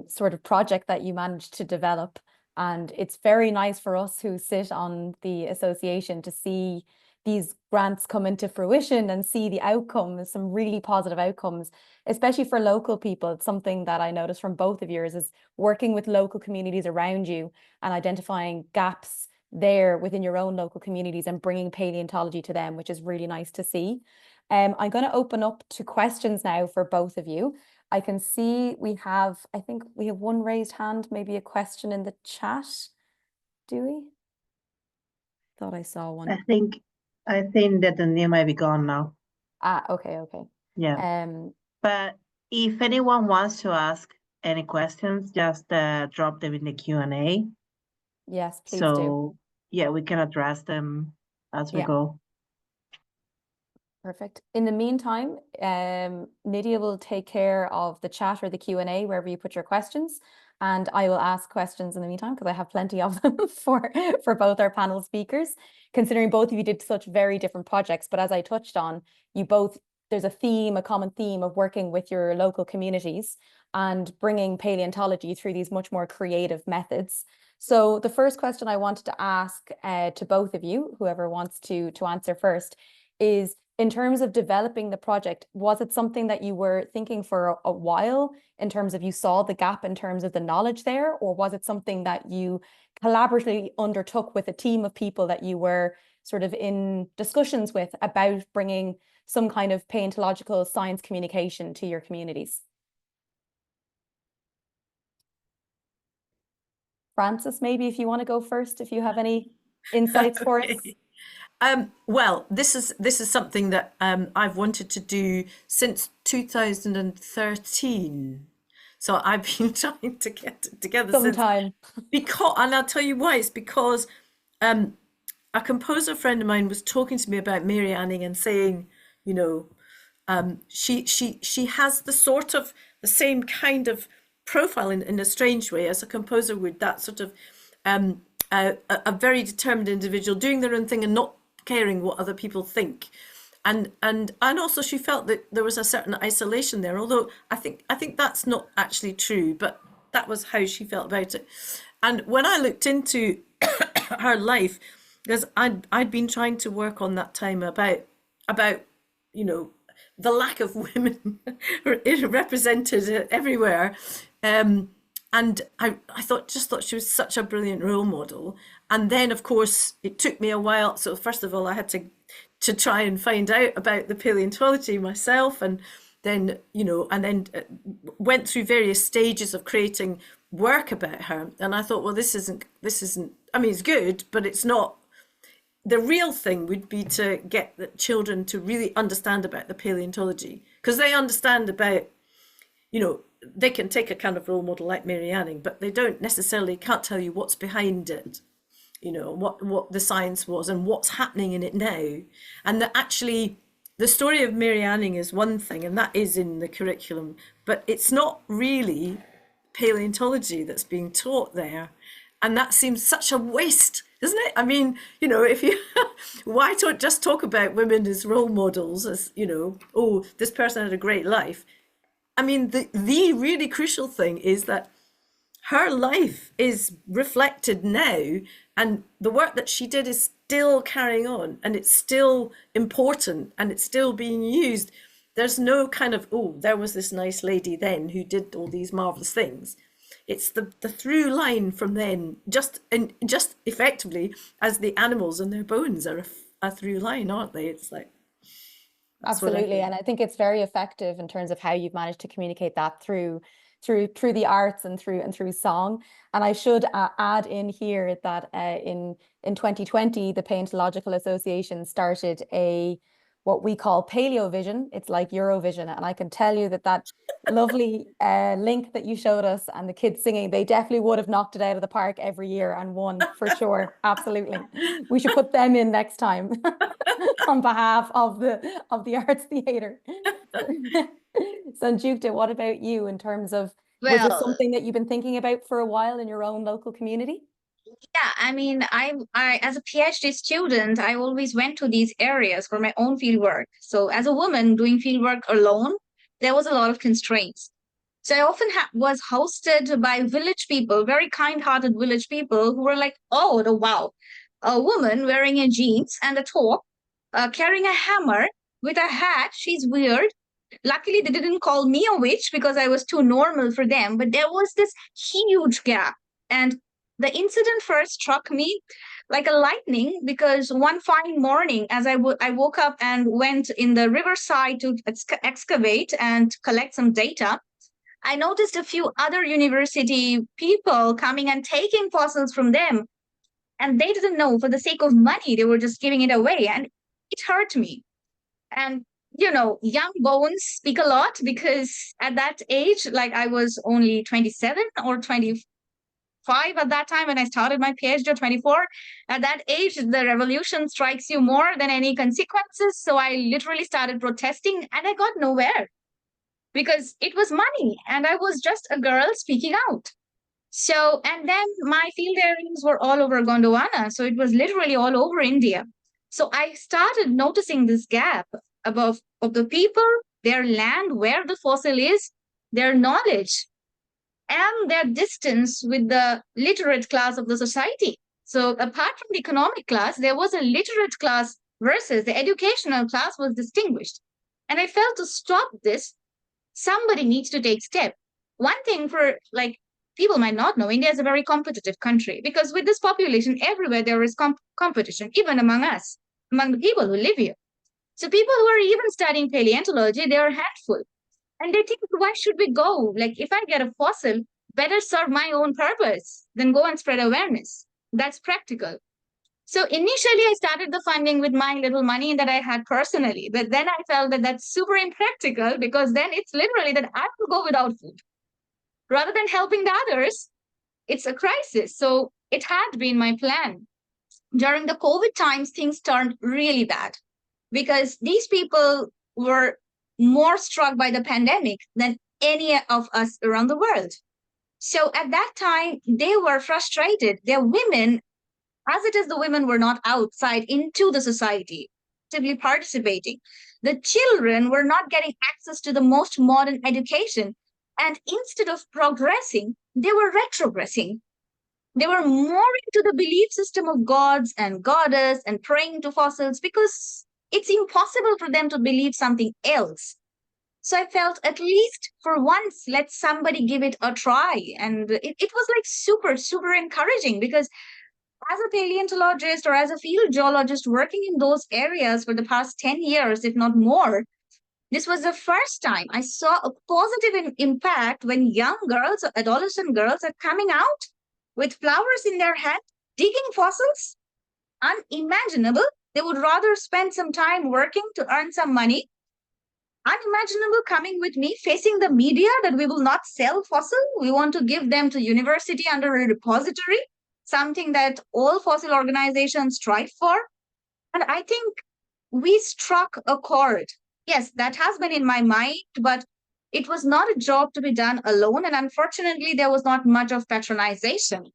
sort of project that you managed to develop. And it's very nice for us who sit on the association to see these grants come into fruition and see the outcomes, some really positive outcomes, especially for local people. It's something that I noticed from both of yours, is working with local communities around you and identifying gaps there within your own local communities and bringing paleontology to them, which is really nice to see. I'm going to open up to questions now for both of you. I can see I think we have one raised hand, maybe a question in the chat. Do we? Thought I saw one. I think that the name might be gone now. Okay. Yeah. But if anyone wants to ask any questions, just drop them in the Q&A. Yes, please so, do. Yeah, we can address them as we go. Perfect. In the meantime, Nydia will take care of the chat or the Q&A wherever you put your questions, and I will ask questions in the meantime because I have plenty of them for both our panel speakers, considering both of you did such very different projects. But as I touched on, there's a common theme of working with your local communities and bringing paleontology through these much more creative methods. So the first question I wanted to ask to both of you, whoever wants to answer first, is, in terms of developing the project, was it something that you were thinking for a while, in terms of you saw the gap in terms of the knowledge there, or was it something that you collaboratively undertook with a team of people that you were sort of in discussions with about bringing some kind of paleontological science communication to your communities? Frances, maybe if you want to go first, if you have any insights for us. Well, this is something that I've wanted to do since 2013. So I've been trying to get it together since, and I'll tell you why. It's because a composer friend of mine was talking to me about Mary Anning and saying, she has the same kind of profile in a strange way as a composer would, that sort of a very determined individual doing their own thing and not caring what other people think, and also she felt that there was a certain isolation there, although I think that's not actually true, but that was how she felt about it. And when I looked into her life, because I'd been trying to work on that time about the lack of women represented everywhere, and I thought she was such a brilliant role model, And then, of course, it took me a while. So first of all, I had to try and find out about the paleontology myself, and then, went through various stages of creating work about her. And I thought, well, this isn't, I mean, it's good, but it's not. The real thing would be to get the children to really understand about the paleontology, because they understand about, they can take a kind of role model like Mary Anning, but they can't tell you what's behind it, what the science was and what's happening in it now. And that actually the story of Mary Anning is one thing, and that is in the curriculum, but it's not really paleontology that's being taught there. And that seems such a waste, isn't it? I mean, if you, why don't just talk about women as role models, as, oh, this person had a great life. I mean, the really crucial thing is that her life is reflected now, and the work that she did is still carrying on, and it's still important, and it's still being used. There's no kind of, oh, there was this nice lady then who did all these marvelous things. It's the through line from then, just effectively as the animals and their bones are a through line, aren't they? It's like, absolutely. And I think it's very effective in terms of how you've managed to communicate that through the arts and through song. And I should add in here that in 2020, the Palaeontological Association started what we call Paleovision. It's like Eurovision. And I can tell you that lovely link that you showed us and the kids singing, they definitely would have knocked it out of the park every year and won for sure. Absolutely. We should put them in next time on behalf of the Arts Theatre. Sanjukta, what about you in terms of, was this something that you've been thinking about for a while in your own local community? Yeah, I mean, I as a PhD student, I always went to these areas for my own fieldwork. So as a woman doing fieldwork alone, there was a lot of constraints. So I often was hosted by village people, very kind-hearted village people who were like, oh, wow, a woman wearing a jeans and a top, carrying a hammer with a hat, she's weird. Luckily, they didn't call me a witch because I was too normal for them, but there was this huge gap. And the incident first struck me like a lightning, because one fine morning, as I woke up and went in the riverside to excavate and collect some data, I noticed a few other university people coming and taking fossils from them. And they didn't know, for the sake of money, they were just giving it away. And it hurt me. And young bones speak a lot, because at that age, like I was only 27 or 25 at that time when I started my PhD, or 24. At that age, the revolution strikes you more than any consequences. So I literally started protesting, and I got nowhere because it was money and I was just a girl speaking out. So, and then my field areas were all over Gondwana. So it was literally all over India. So I started noticing this gap of the people, their land, where the fossil is, their knowledge, and their distance with the literate class of the society. So apart from the economic class, there was a literate class versus the educational class was distinguished. And I felt, to stop this, somebody needs to take step. One thing, for like people might not know, India is a very competitive country, because with this population everywhere there is competition, even among us, among the people who live here. So people who are even studying paleontology, they are a handful. And they think, why should we go? Like, if I get a fossil, better serve my own purpose than go and spread awareness. That's practical. So initially, I started the funding with my little money that I had personally. But then I felt that that's super impractical, because then it's literally that I will go without food. Rather than helping the others, it's a crisis. So it had been my plan. During the COVID times, things turned really bad, because these people were more struck by the pandemic than any of us around the world. So at that time, they were frustrated. Their women, as it is, the women were not outside into the society, actively participating. The children were not getting access to the most modern education. And instead of progressing, they were retrogressing. They were more into the belief system of gods and goddess and praying to fossils, because it's impossible for them to believe something else. So I felt, at least for once, let somebody give it a try. And it was like super, super encouraging, because as a paleontologist or as a field geologist working in those areas for the past 10 years, if not more, this was the first time I saw a positive impact when young girls or adolescent girls are coming out with flowers in their hand, digging fossils. Unimaginable. They would rather spend some time working to earn some money. Unimaginable coming with me, facing the media that we will not sell fossil. We want to give them to university under a repository, something that all fossil organizations strive for. And I think we struck a chord. Yes, that has been in my mind, but it was not a job to be done alone. And unfortunately, there was not much of patronization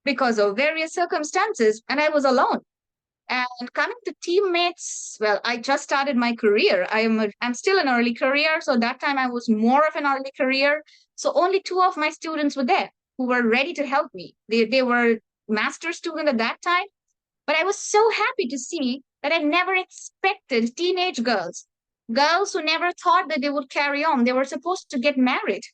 because of various circumstances, and I was alone. And coming to teammates, well, I just started my career. I'm still an early career, so that time I was more of an early career. So only 2 of my students were there who were ready to help me. They were master students at that time, but I was so happy to see that I never expected teenage girls who never thought that they would carry on. They were supposed to get married.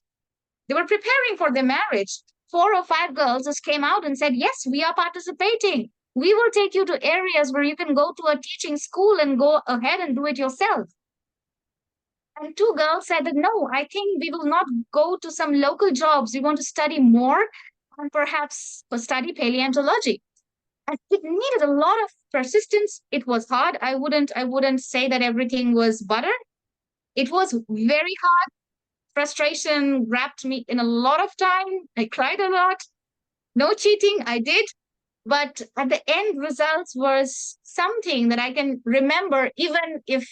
They were preparing for their marriage. 4 or 5 girls just came out and said, yes, we are participating. We will take you to areas where you can go to a teaching school and go ahead and do it yourself. And 2 girls said that, no, I think we will not go to some local jobs. We want to study more and perhaps study paleontology. And it needed a lot of persistence. It was hard. I wouldn't say that everything was butter. It was very hard. Frustration wrapped me in a lot of time. I cried a lot. No cheating, I did. But at the end results was something that I can remember, even if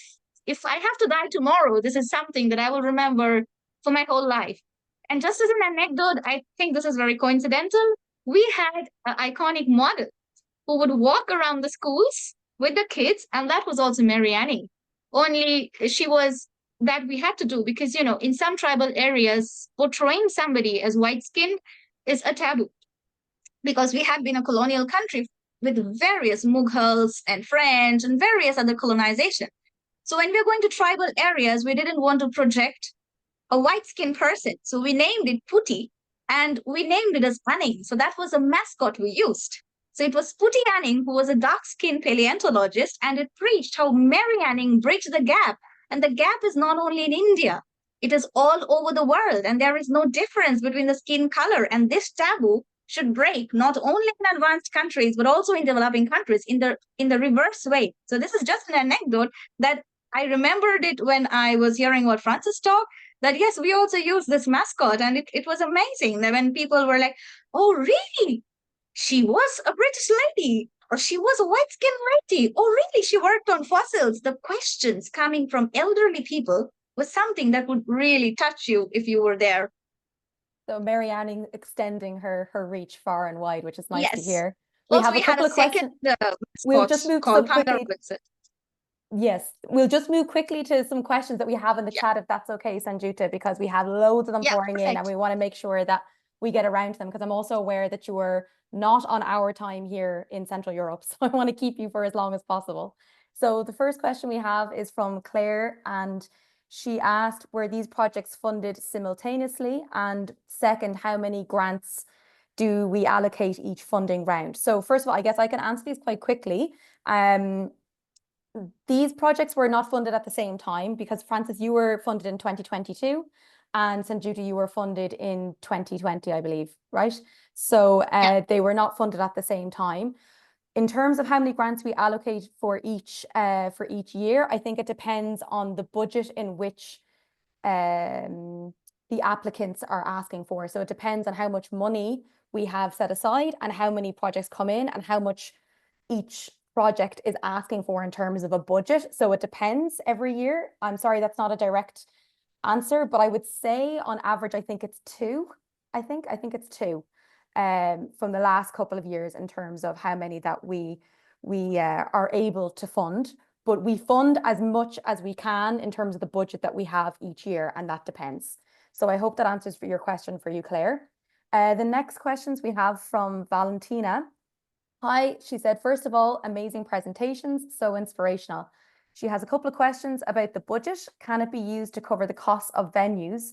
I have to die tomorrow, this is something that I will remember for my whole life. And just as an anecdote, I think this is very coincidental. We had an iconic model who would walk around the schools with the kids, and that was also Mary Anning. Only she was that we had to do because, you know, in some tribal areas, portraying somebody as white-skinned is a taboo, because we had been a colonial country with various Mughals and French and various other colonization. So when we were going to tribal areas, we didn't want to project a white-skinned person. So we named it Putti, and we named it as Anning. So that was a mascot we used. So it was Putti Anning, who was a dark-skinned paleontologist, and it preached how Mary Anning bridged the gap. And the gap is not only in India, it is all over the world, and there is no difference between the skin color. And this taboo should break not only in advanced countries, but also in developing countries in the reverse way. So this is just an anecdote that I remembered it when I was hearing what Francis talked, that yes, we also use this mascot. And it was amazing that when people were like, oh, really? She was a British lady, or she was a white-skinned lady. Oh, really? She worked on fossils. The questions coming from elderly people was something that would really touch you if you were there. So Mary Anning extending her reach far and wide, which is nice to Yes. hear. Also, we had a second We'll just move called so quickly. Yes, we'll just move quickly to some questions that we have in the chat, if that's okay, Sanjuta, because we have loads of them pouring in, and we want to make sure that we get around to them, because I'm also aware that you are not on our time here in Central Europe, so I want to keep you for as long as possible. So the first question we have is from Claire, and she asked, were these projects funded simultaneously? And second, how many grants do we allocate each funding round? So first of all, I guess I can answer these quite quickly. These projects were not funded at the same time, because Francis, you were funded in 2022, and Sanjuta, you were funded in 2020, I believe, right? So they were not funded at the same time. In terms of how many grants we allocate for each year, I think it depends on the budget in which the applicants are asking for. So it depends on how much money we have set aside and how many projects come in and how much each project is asking for in terms of a budget. So it depends every year. I'm sorry, that's not a direct answer, but I would say on average, I think it's 2. I think it's 2 from the last couple of years in terms of how many that we are able to fund. But we fund as much as we can in terms of the budget that we have each year, and that depends. So I hope that answers for your question for you, Claire. The next questions we have from Valentina. Hi, she said, first of all, amazing presentations, so inspirational. She has a couple of questions about the budget. Can it be used to cover the costs of venues,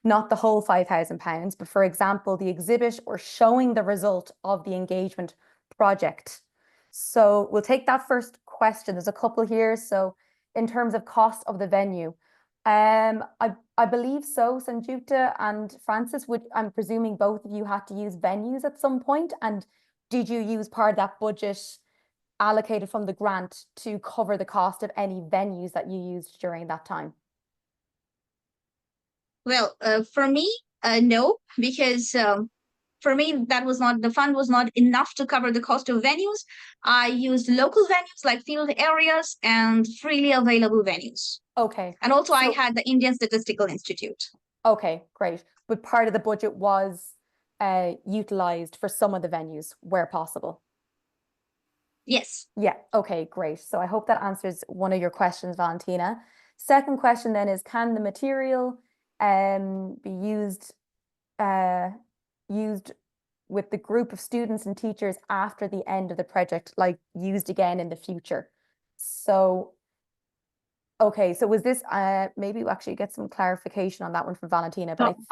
not the whole £5,000, but for example, the exhibit or showing the result of the engagement project. So we'll take that first question. There's a couple here. So in terms of cost of the venue, I believe so. Sanjukta and Francis, I'm presuming both of you had to use venues at some point. And did you use part of that budget allocated from the grant to cover the cost of any venues that you used during that time? Well, for me, no, because for me, the fund was not enough to cover the cost of venues. I used local venues like field areas and freely available venues. Okay. And also I had the Indian Statistical Institute. Okay, great. But part of the budget was utilized for some of the venues where possible. Yes. Yeah, okay, great. So I hope that answers one of your questions, Valentina. Second question then is, can the material be used with the group of students and teachers after the end of the project, like used again in the future? So, okay, so was this, maybe we'll actually get some clarification on that one from Valentina, but So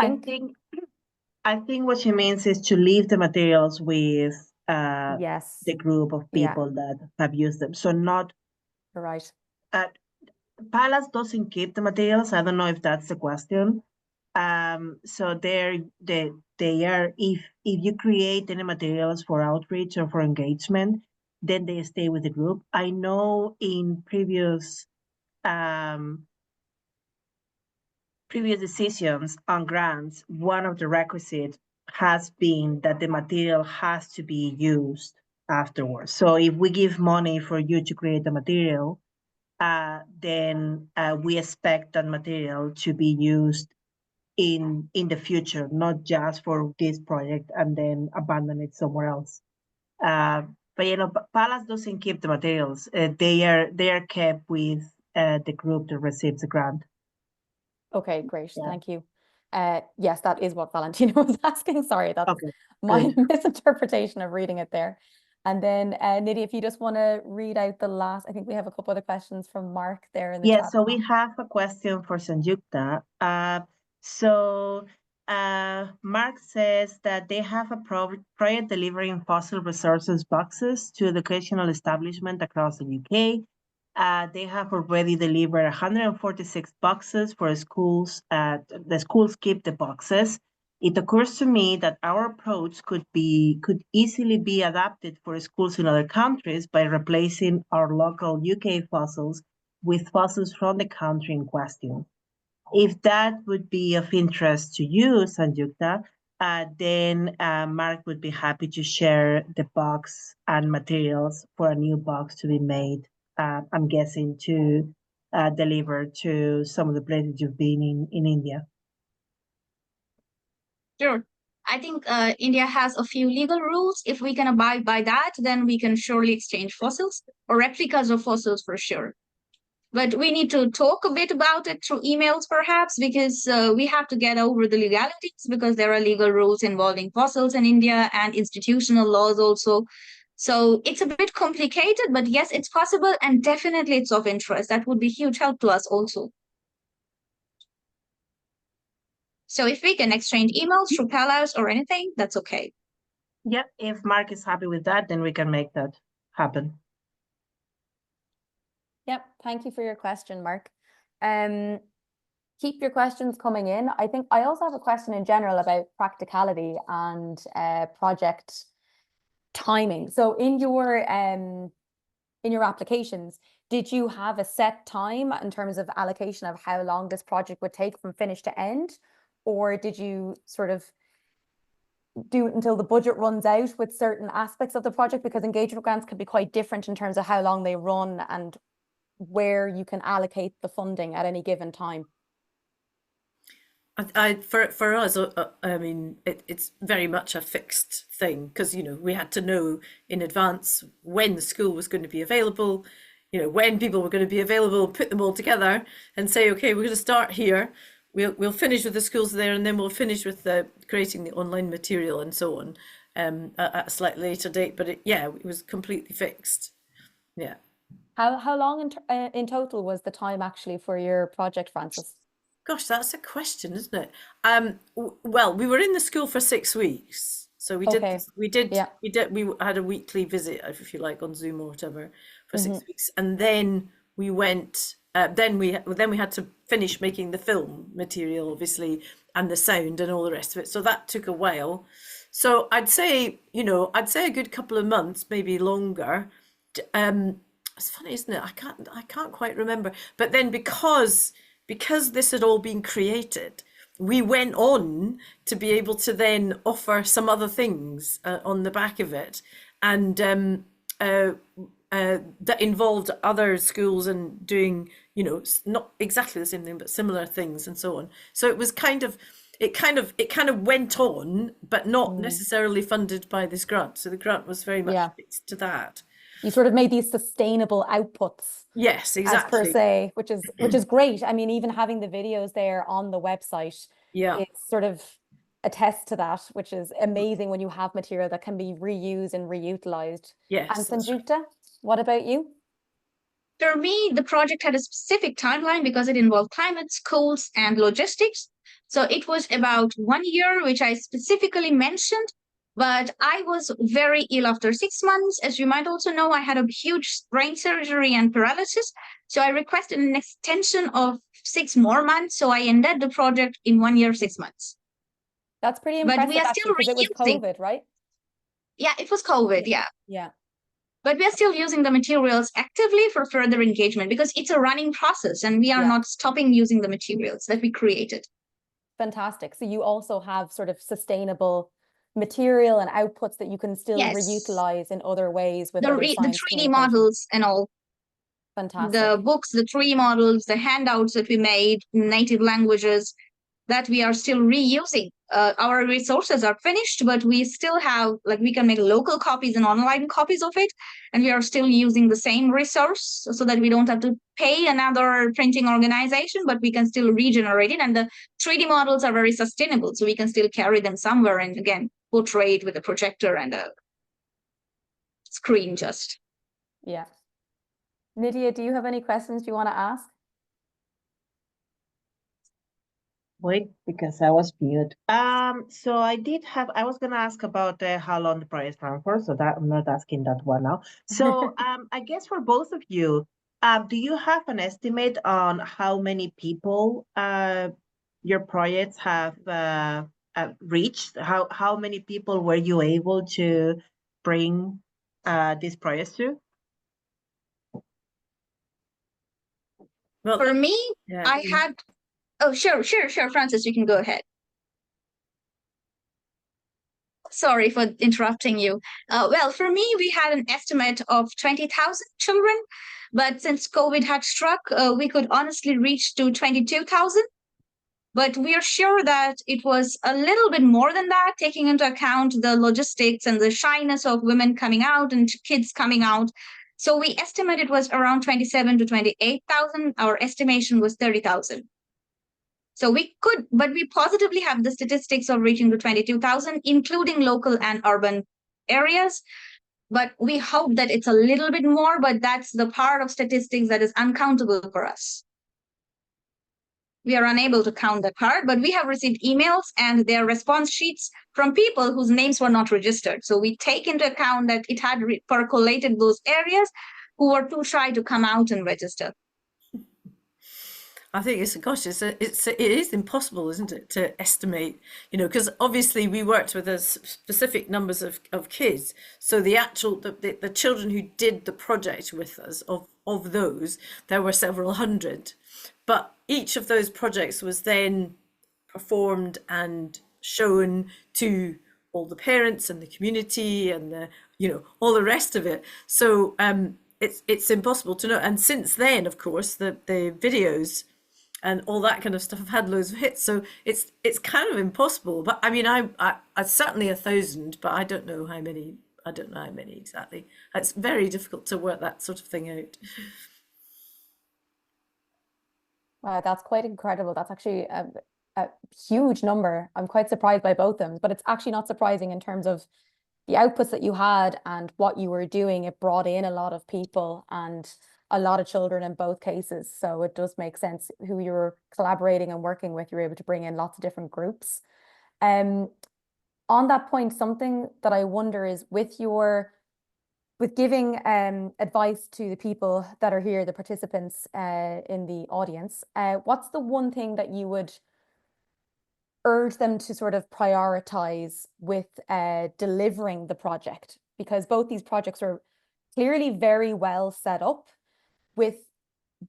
I think what she means is to leave the materials with yes, the group of people that have used them. So not, you're right. Palas doesn't keep the materials. I don't know if that's the question. So they are, if you create any materials for outreach or for engagement, then they stay with the group. I know in previous decisions on grants, one of the requisites has been that the material has to be used afterwards. So if we give money for you to create the material, then we expect that material to be used in the future, not just for this project and then abandon it somewhere else. But you know, Palas doesn't keep the materials. They are kept with the group that receives the grant. Okay, great. Thank you. Yes, that is what Valentina was asking. Sorry, that's my misinterpretation of reading it there. And then Nidhi, if you just want to read out the last, I think we have a couple other questions from Mark there in the chat. So we have a question for Sanjukta. Mark says that they have a project delivering fossil resources boxes to educational establishment across the UK. They have already delivered 146 boxes for schools. The schools keep the boxes. It occurs to me that our approach could easily be adapted for schools in other countries by replacing our local UK fossils with fossils from the country in question. If that would be of interest to you, Sanjukta, then Mark would be happy to share the box and materials for a new box to be made. I'm guessing to deliver to some of the places you've been in India. Sure. I think India has a few legal rules. If we can abide by that, then we can surely exchange fossils or replicas of fossils for sure. But we need to talk a bit about it through emails, perhaps, because we have to get over the legalities, because there are legal rules involving fossils in India and institutional laws also. So it's a bit complicated, but yes, it's possible, and definitely it's of interest. That would be huge help to us also. So if we can exchange emails through Palas or anything, that's okay. Yep, if Mark is happy with that, then we can make that happen. Yep, thank you for your question, Mark. Keep your questions coming in. I think I also have a question in general about practicality and project timing. So in your applications, did you have a set time in terms of allocation of how long this project would take from finish to end? Or did you sort of do it until the budget runs out with certain aspects of the project? Because engagement grants can be quite different in terms of how long they run and where you can allocate the funding at any given time. For us, I mean, it's very much a fixed thing, because, you know, we had to know in advance when the school was going to be available, you know, when people were going to be available, put them all together and say, okay, we're going to start here. We'll finish with the schools there, and then we'll finish with creating the online material and so on at a slightly later date. But it was completely fixed. Yeah. How long in total was the time actually for your project, Francis? Gosh, that's a question, isn't it? Well, we were in the school for 6 weeks, So we Okay. Yeah. we had a weekly visit, if you like, on Zoom or whatever for 6 Mhm. weeks, and then we went. Then we had to finish making the film material, obviously, and the sound and all the rest of it. So that took a while. So I'd say a good couple of months, maybe longer. It's funny, isn't it? I can't quite remember. But then because this had all been created, we went on to be able to then offer some other things on the back of it, and that involved other schools and doing, not exactly the same thing, but similar things and so on. So it was it kind of went on, but not necessarily funded by this grant. So the grant was very much fixed to that. You sort of made these sustainable outputs. Yes, As per exactly. se, which is great. I mean, even having the videos there on the website, Yeah. it sort of attests to that, which is amazing when you have material that can be reused and reutilized. Yes, And that's right. Sanjukta, what about you? For me, the project had a specific timeline because it involved climate, schools, and logistics. So it was about 1 year, which I specifically mentioned. But I was very ill after 6 months. As you might also know, I had a huge brain surgery and paralysis. So I requested an extension of 6 more months. So I ended the project in 1 year, 6 months. That's pretty But impressive, we are actually, still because it was reusing. COVID, right? Yeah, it was COVID. Yeah. Yeah. But we are still using the materials actively for further engagement because it's a running process and we are not stopping using the materials that we created. Fantastic. So you also have sort of sustainable material and outputs that you can still reutilize in other ways with other The science 3D communication. models and all. Fantastic. The books, the 3D models, the handouts that we made in native languages that we are still reusing. Our resources are finished, but we still have, we can make local copies and online copies of it. And we are still using the same resource so that we don't have to pay another printing organization, but we can still regenerate it. And the 3D models are very sustainable. So we can still carry them somewhere and again, portray it with a projector and a screen just. Yeah. Nydia, do you have any questions you want to ask? Wait, because I was mute. So I was gonna ask about how long the project ran for, so that I'm not asking that one now. So I guess for both of you, do you have an estimate on how many people your projects have reached? How many people were you able to bring these projects to? Well, for me, I had. Oh, sure, Francis, you can go ahead. Sorry for interrupting you. Well, for me, we had an estimate of 20,000 children, but since COVID had struck, we could honestly reach to 22,000. But we are sure that it was a little bit more than that, taking into account the logistics and the shyness of women coming out and kids coming out. So we estimate it was around 27 to 28,000. Our estimation was 30,000. So we positively have the statistics of reaching to 22,000, including local and urban areas. But we hope that it's a little bit more, but that's the part of statistics that is uncountable for us. We are unable to count that part, but we have received emails and their response sheets from people whose names were not registered. So we take into account that it had percolated those areas who were too shy to come out and register. I think it is impossible, isn't it, to estimate, because obviously we worked with a specific numbers of kids. So the children who did the project with us, of those, there were several hundred. But each of those projects was then performed and shown to all the parents and the community and all the rest of it. So it's impossible to know. And since then, of course, the videos and all that kind of stuff have had loads of hits. So it's kind of impossible. But I mean, I certainly 1,000, but I don't know how many. I don't know how many exactly. It's very difficult to work that sort of thing out. Wow, that's quite incredible. That's actually a huge number. I'm quite surprised by both of them, but it's actually not surprising in terms of the outputs that you had and what you were doing. It brought in a lot of people and a lot of children in both cases. So it does make sense who you're collaborating and working with. You're able to bring in lots of different groups. On on that point, something that I wonder is with giving advice to the people that are here, the participants in the audience, what's the one thing that you would urge them to sort of prioritize with delivering the project? Because both these projects are clearly very well set up with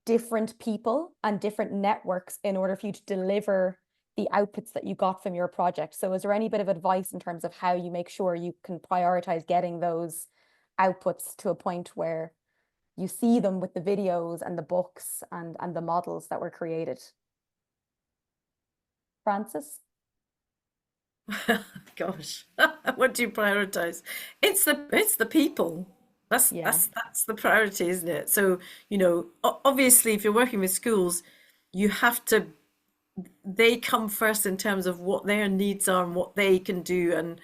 different people and different networks in order for you to deliver the outputs that you got from your project. So is there any bit of advice in terms of how you make sure you can prioritize getting those outputs to a point where you see them with the videos and the books and the models that were created? Francis? Gosh, what do you prioritize? It's the people. That's the priority, isn't it? So, you know, obviously, if you're working with schools, you have to. They come first in terms of what their needs are and what they can do, and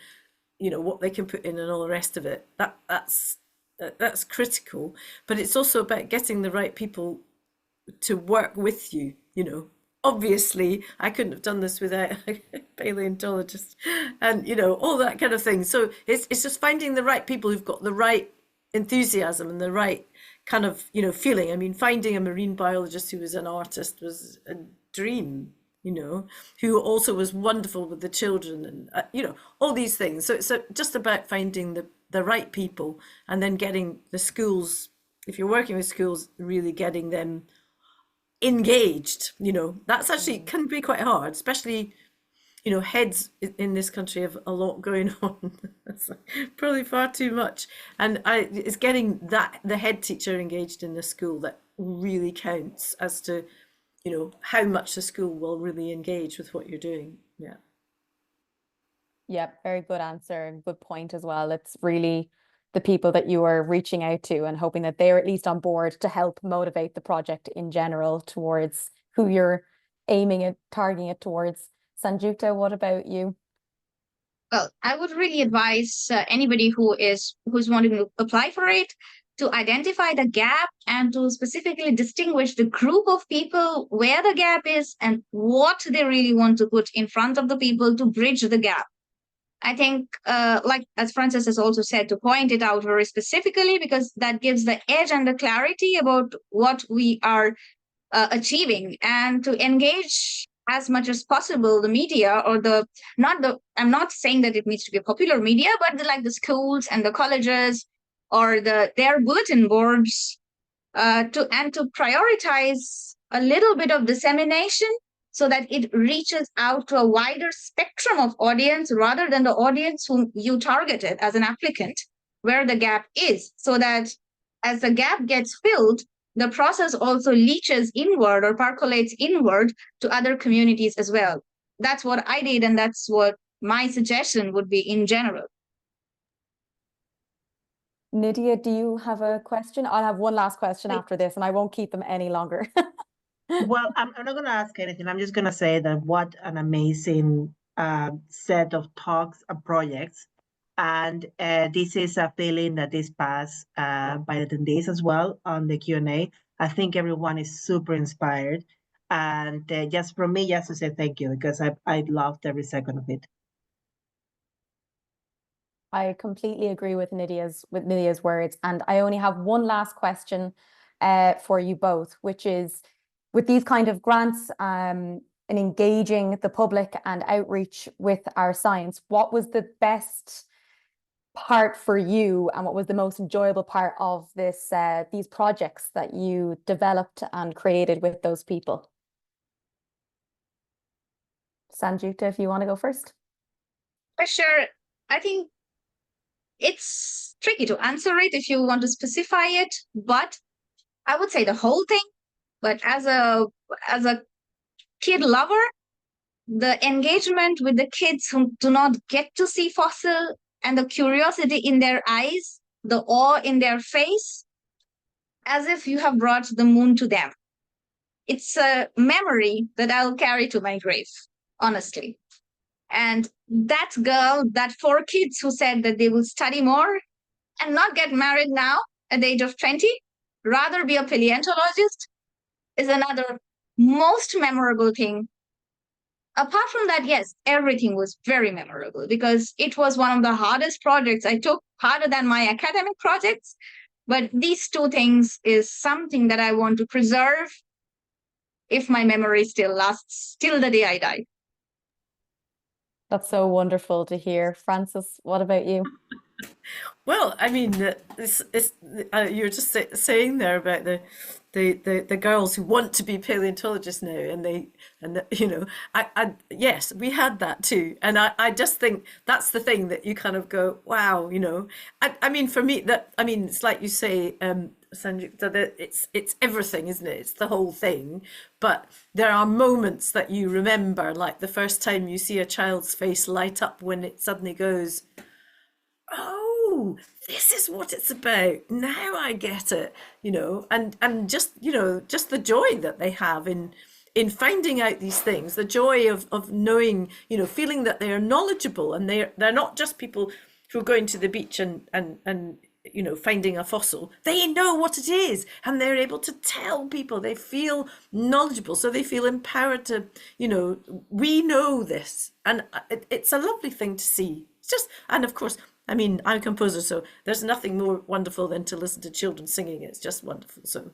you know what they can put in and all the rest of it. That's critical. But it's also about getting the right people to work with you. You know, obviously I couldn't have done this without a paleontologist and you know all that kind of thing. So it's just finding the right people who've got the right enthusiasm and the right kind of, you know, feeling. I mean, finding a marine biologist who was an artist was a dream, you know, who also was wonderful with the children and you know, all these things. So it's just about finding the right people and then getting the schools, if you're working with schools, really getting them engaged. You know, that's actually can be quite hard, especially, you know, heads in this country have a lot going on. That's probably far too much. And it's getting the head teacher engaged in the school that really counts as to, you know, how much the school will really engage with what you're doing. Yeah. Yeah, very good answer and good point as well. It's really the people that you are reaching out to and hoping that they're at least on board to help motivate the project in general towards who you're aiming at, targeting it towards. Sanjukta, what about you? Well, I would really advise anybody who's wanting to apply for it to identify the gap and to specifically distinguish the group of people where the gap is and what they really want to put in front of the people to bridge the gap. I think, like as Francis has also said, to point it out very specifically, because that gives the edge and the clarity about what we are achieving, and to engage as much as possible the media or I'm not saying that it needs to be a popular media, but like the schools and the colleges or their bulletin boards, to prioritize a little bit of dissemination so that it reaches out to a wider spectrum of audience rather than the audience whom you targeted as an applicant, where the gap is, so that as the gap gets filled, the process also leaches inward or percolates inward to other communities as well. That's what I did, and that's what my suggestion would be in general. Nydia, do you have a question? I'll have one last question after this, and I won't keep them any longer. Well, I'm not going to ask anything. I'm just going to say that what an amazing set of talks and projects. And this is a feeling that is passed by the attendees as well on the Q&A. I think everyone is super inspired. And just from me, just to say thank you, because I loved every second of it. I completely agree with Nydia's words. And I only have one last question for you both, which is, with these kind of grants and engaging the public and outreach with our science, what was the best part for you and what was the most enjoyable part of these projects that you developed and created with those people? Sanjukta, if you want to go first. For sure. I think it's tricky to answer it if you want to specify it, but I would say the whole thing. But as a kid lover, the engagement with the kids who do not get to see fossil, and the curiosity in their eyes, the awe in their face, as if you have brought the moon to them. It's a memory that I'll carry to my grave, honestly. And that girl, that 4 kids who said that they will study more and not get married now at the age of 20, rather be a paleontologist, is another most memorable thing apart from that, yes, everything was very memorable because it was one of the hardest projects I took, harder than my academic projects. But these two things is something that I want to preserve if my memory still lasts till the day I die. That's so wonderful to hear. Francis, what about you? Well, I mean, you're just saying there about the girls who want to be paleontologists now, and you know, yes, we had that too, and I just think that's the thing that you kind of go, wow, you know, I mean, for me, it's like you say, Sanjukta, that it's everything, isn't it? It's the whole thing. But there are moments that you remember, like the first time you see a child's face light up when it suddenly goes, oh, this is what it's about. Now I get it, you know, and just, you know, just the joy that they have in finding out these things, the joy of knowing, you know, feeling that they are knowledgeable, and they're not just people who are going to the beach and you know, finding a fossil. They know what it is, and they're able to tell people. They feel knowledgeable, so they feel empowered to, you know, we know this, and it's a lovely thing to see. It's just, and of course, I mean, I'm a composer, so there's nothing more wonderful than to listen to children singing. It's just wonderful. So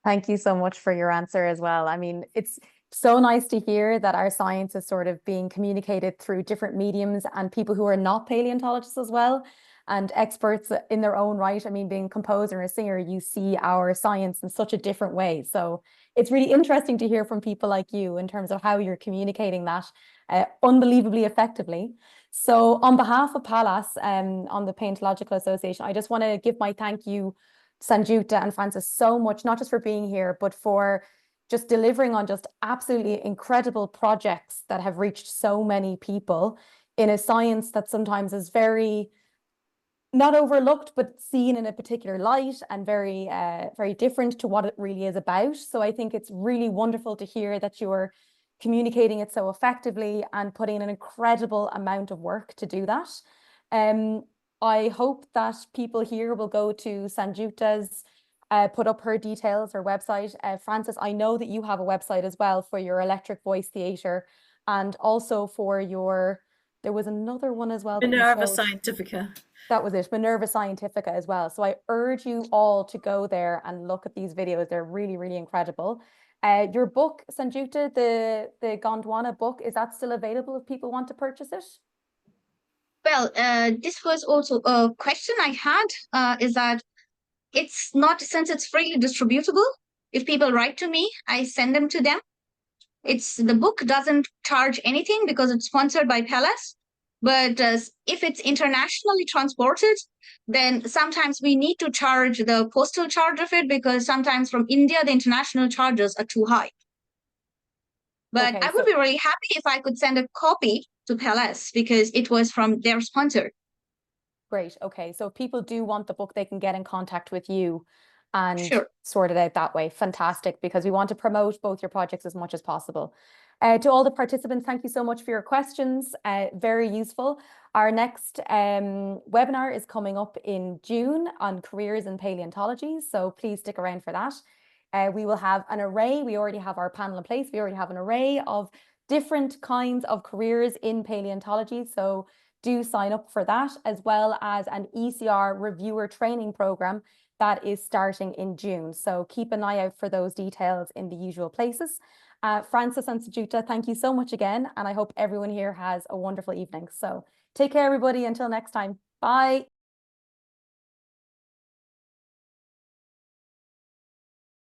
Thank you so much for your answer as well. I mean, it's so nice to hear that our science is sort of being communicated through different mediums and people who are not paleontologists as well, and experts in their own right. I mean, being a composer and a singer, you see our science in such a different way. So it's really interesting to hear from people like you in terms of how you're communicating that unbelievably effectively. So on behalf of PALAS, on the Palaeontological Association, I just want to give my thank you, Sanjukta and Francis, so much, not just for being here, but for just delivering on just absolutely incredible projects that have reached so many people in a science that sometimes is very not overlooked, but seen in a particular light, and very, very different to what it really is about. So I think it's really wonderful to hear that you're communicating it so effectively and putting an incredible amount of work to do that. I hope that people here will go to Sanjukta's, put up her details, her website. Francis, I know that you have a website as well for your Electric Voice Theatre, and also for your, there was another one as well. Minerva Scientifica. That was it, Minerva Scientifica as well. So I urge you all to go there and look at these videos. They're really, really incredible. Your book, Sanjukta, the Gondwana book, is that still available if people want to purchase it? Well, this was also a question I had, is that it's not, since it's freely distributable, if people write to me, I send them to them. The book doesn't charge anything because it's sponsored by PALAS. But if it's internationally transported, then sometimes we need to charge the postal charge of it, because sometimes from India, the international charges are too high. But Okay, I would be really happy if I could send a copy to PALAS because it was from their sponsor. Great. Okay. So if people do want the book, they can get in contact with you and Sure. sort it out that way. Fantastic, because we want to promote both your projects as much as possible. To all the participants, thank you so much for your questions. Very useful. Our next webinar is coming up in June on careers in paleontology, so please stick around for that. We will have an array. We already have our panel in place. We already have an array of different kinds of careers in paleontology, so do sign up for that, as well as an ECR reviewer training program that is starting in June. So keep an eye out for those details in the usual places. Francis and Sanjukta, thank you so much again, and I hope everyone here has a wonderful evening. So take care, everybody. Until next time. Bye.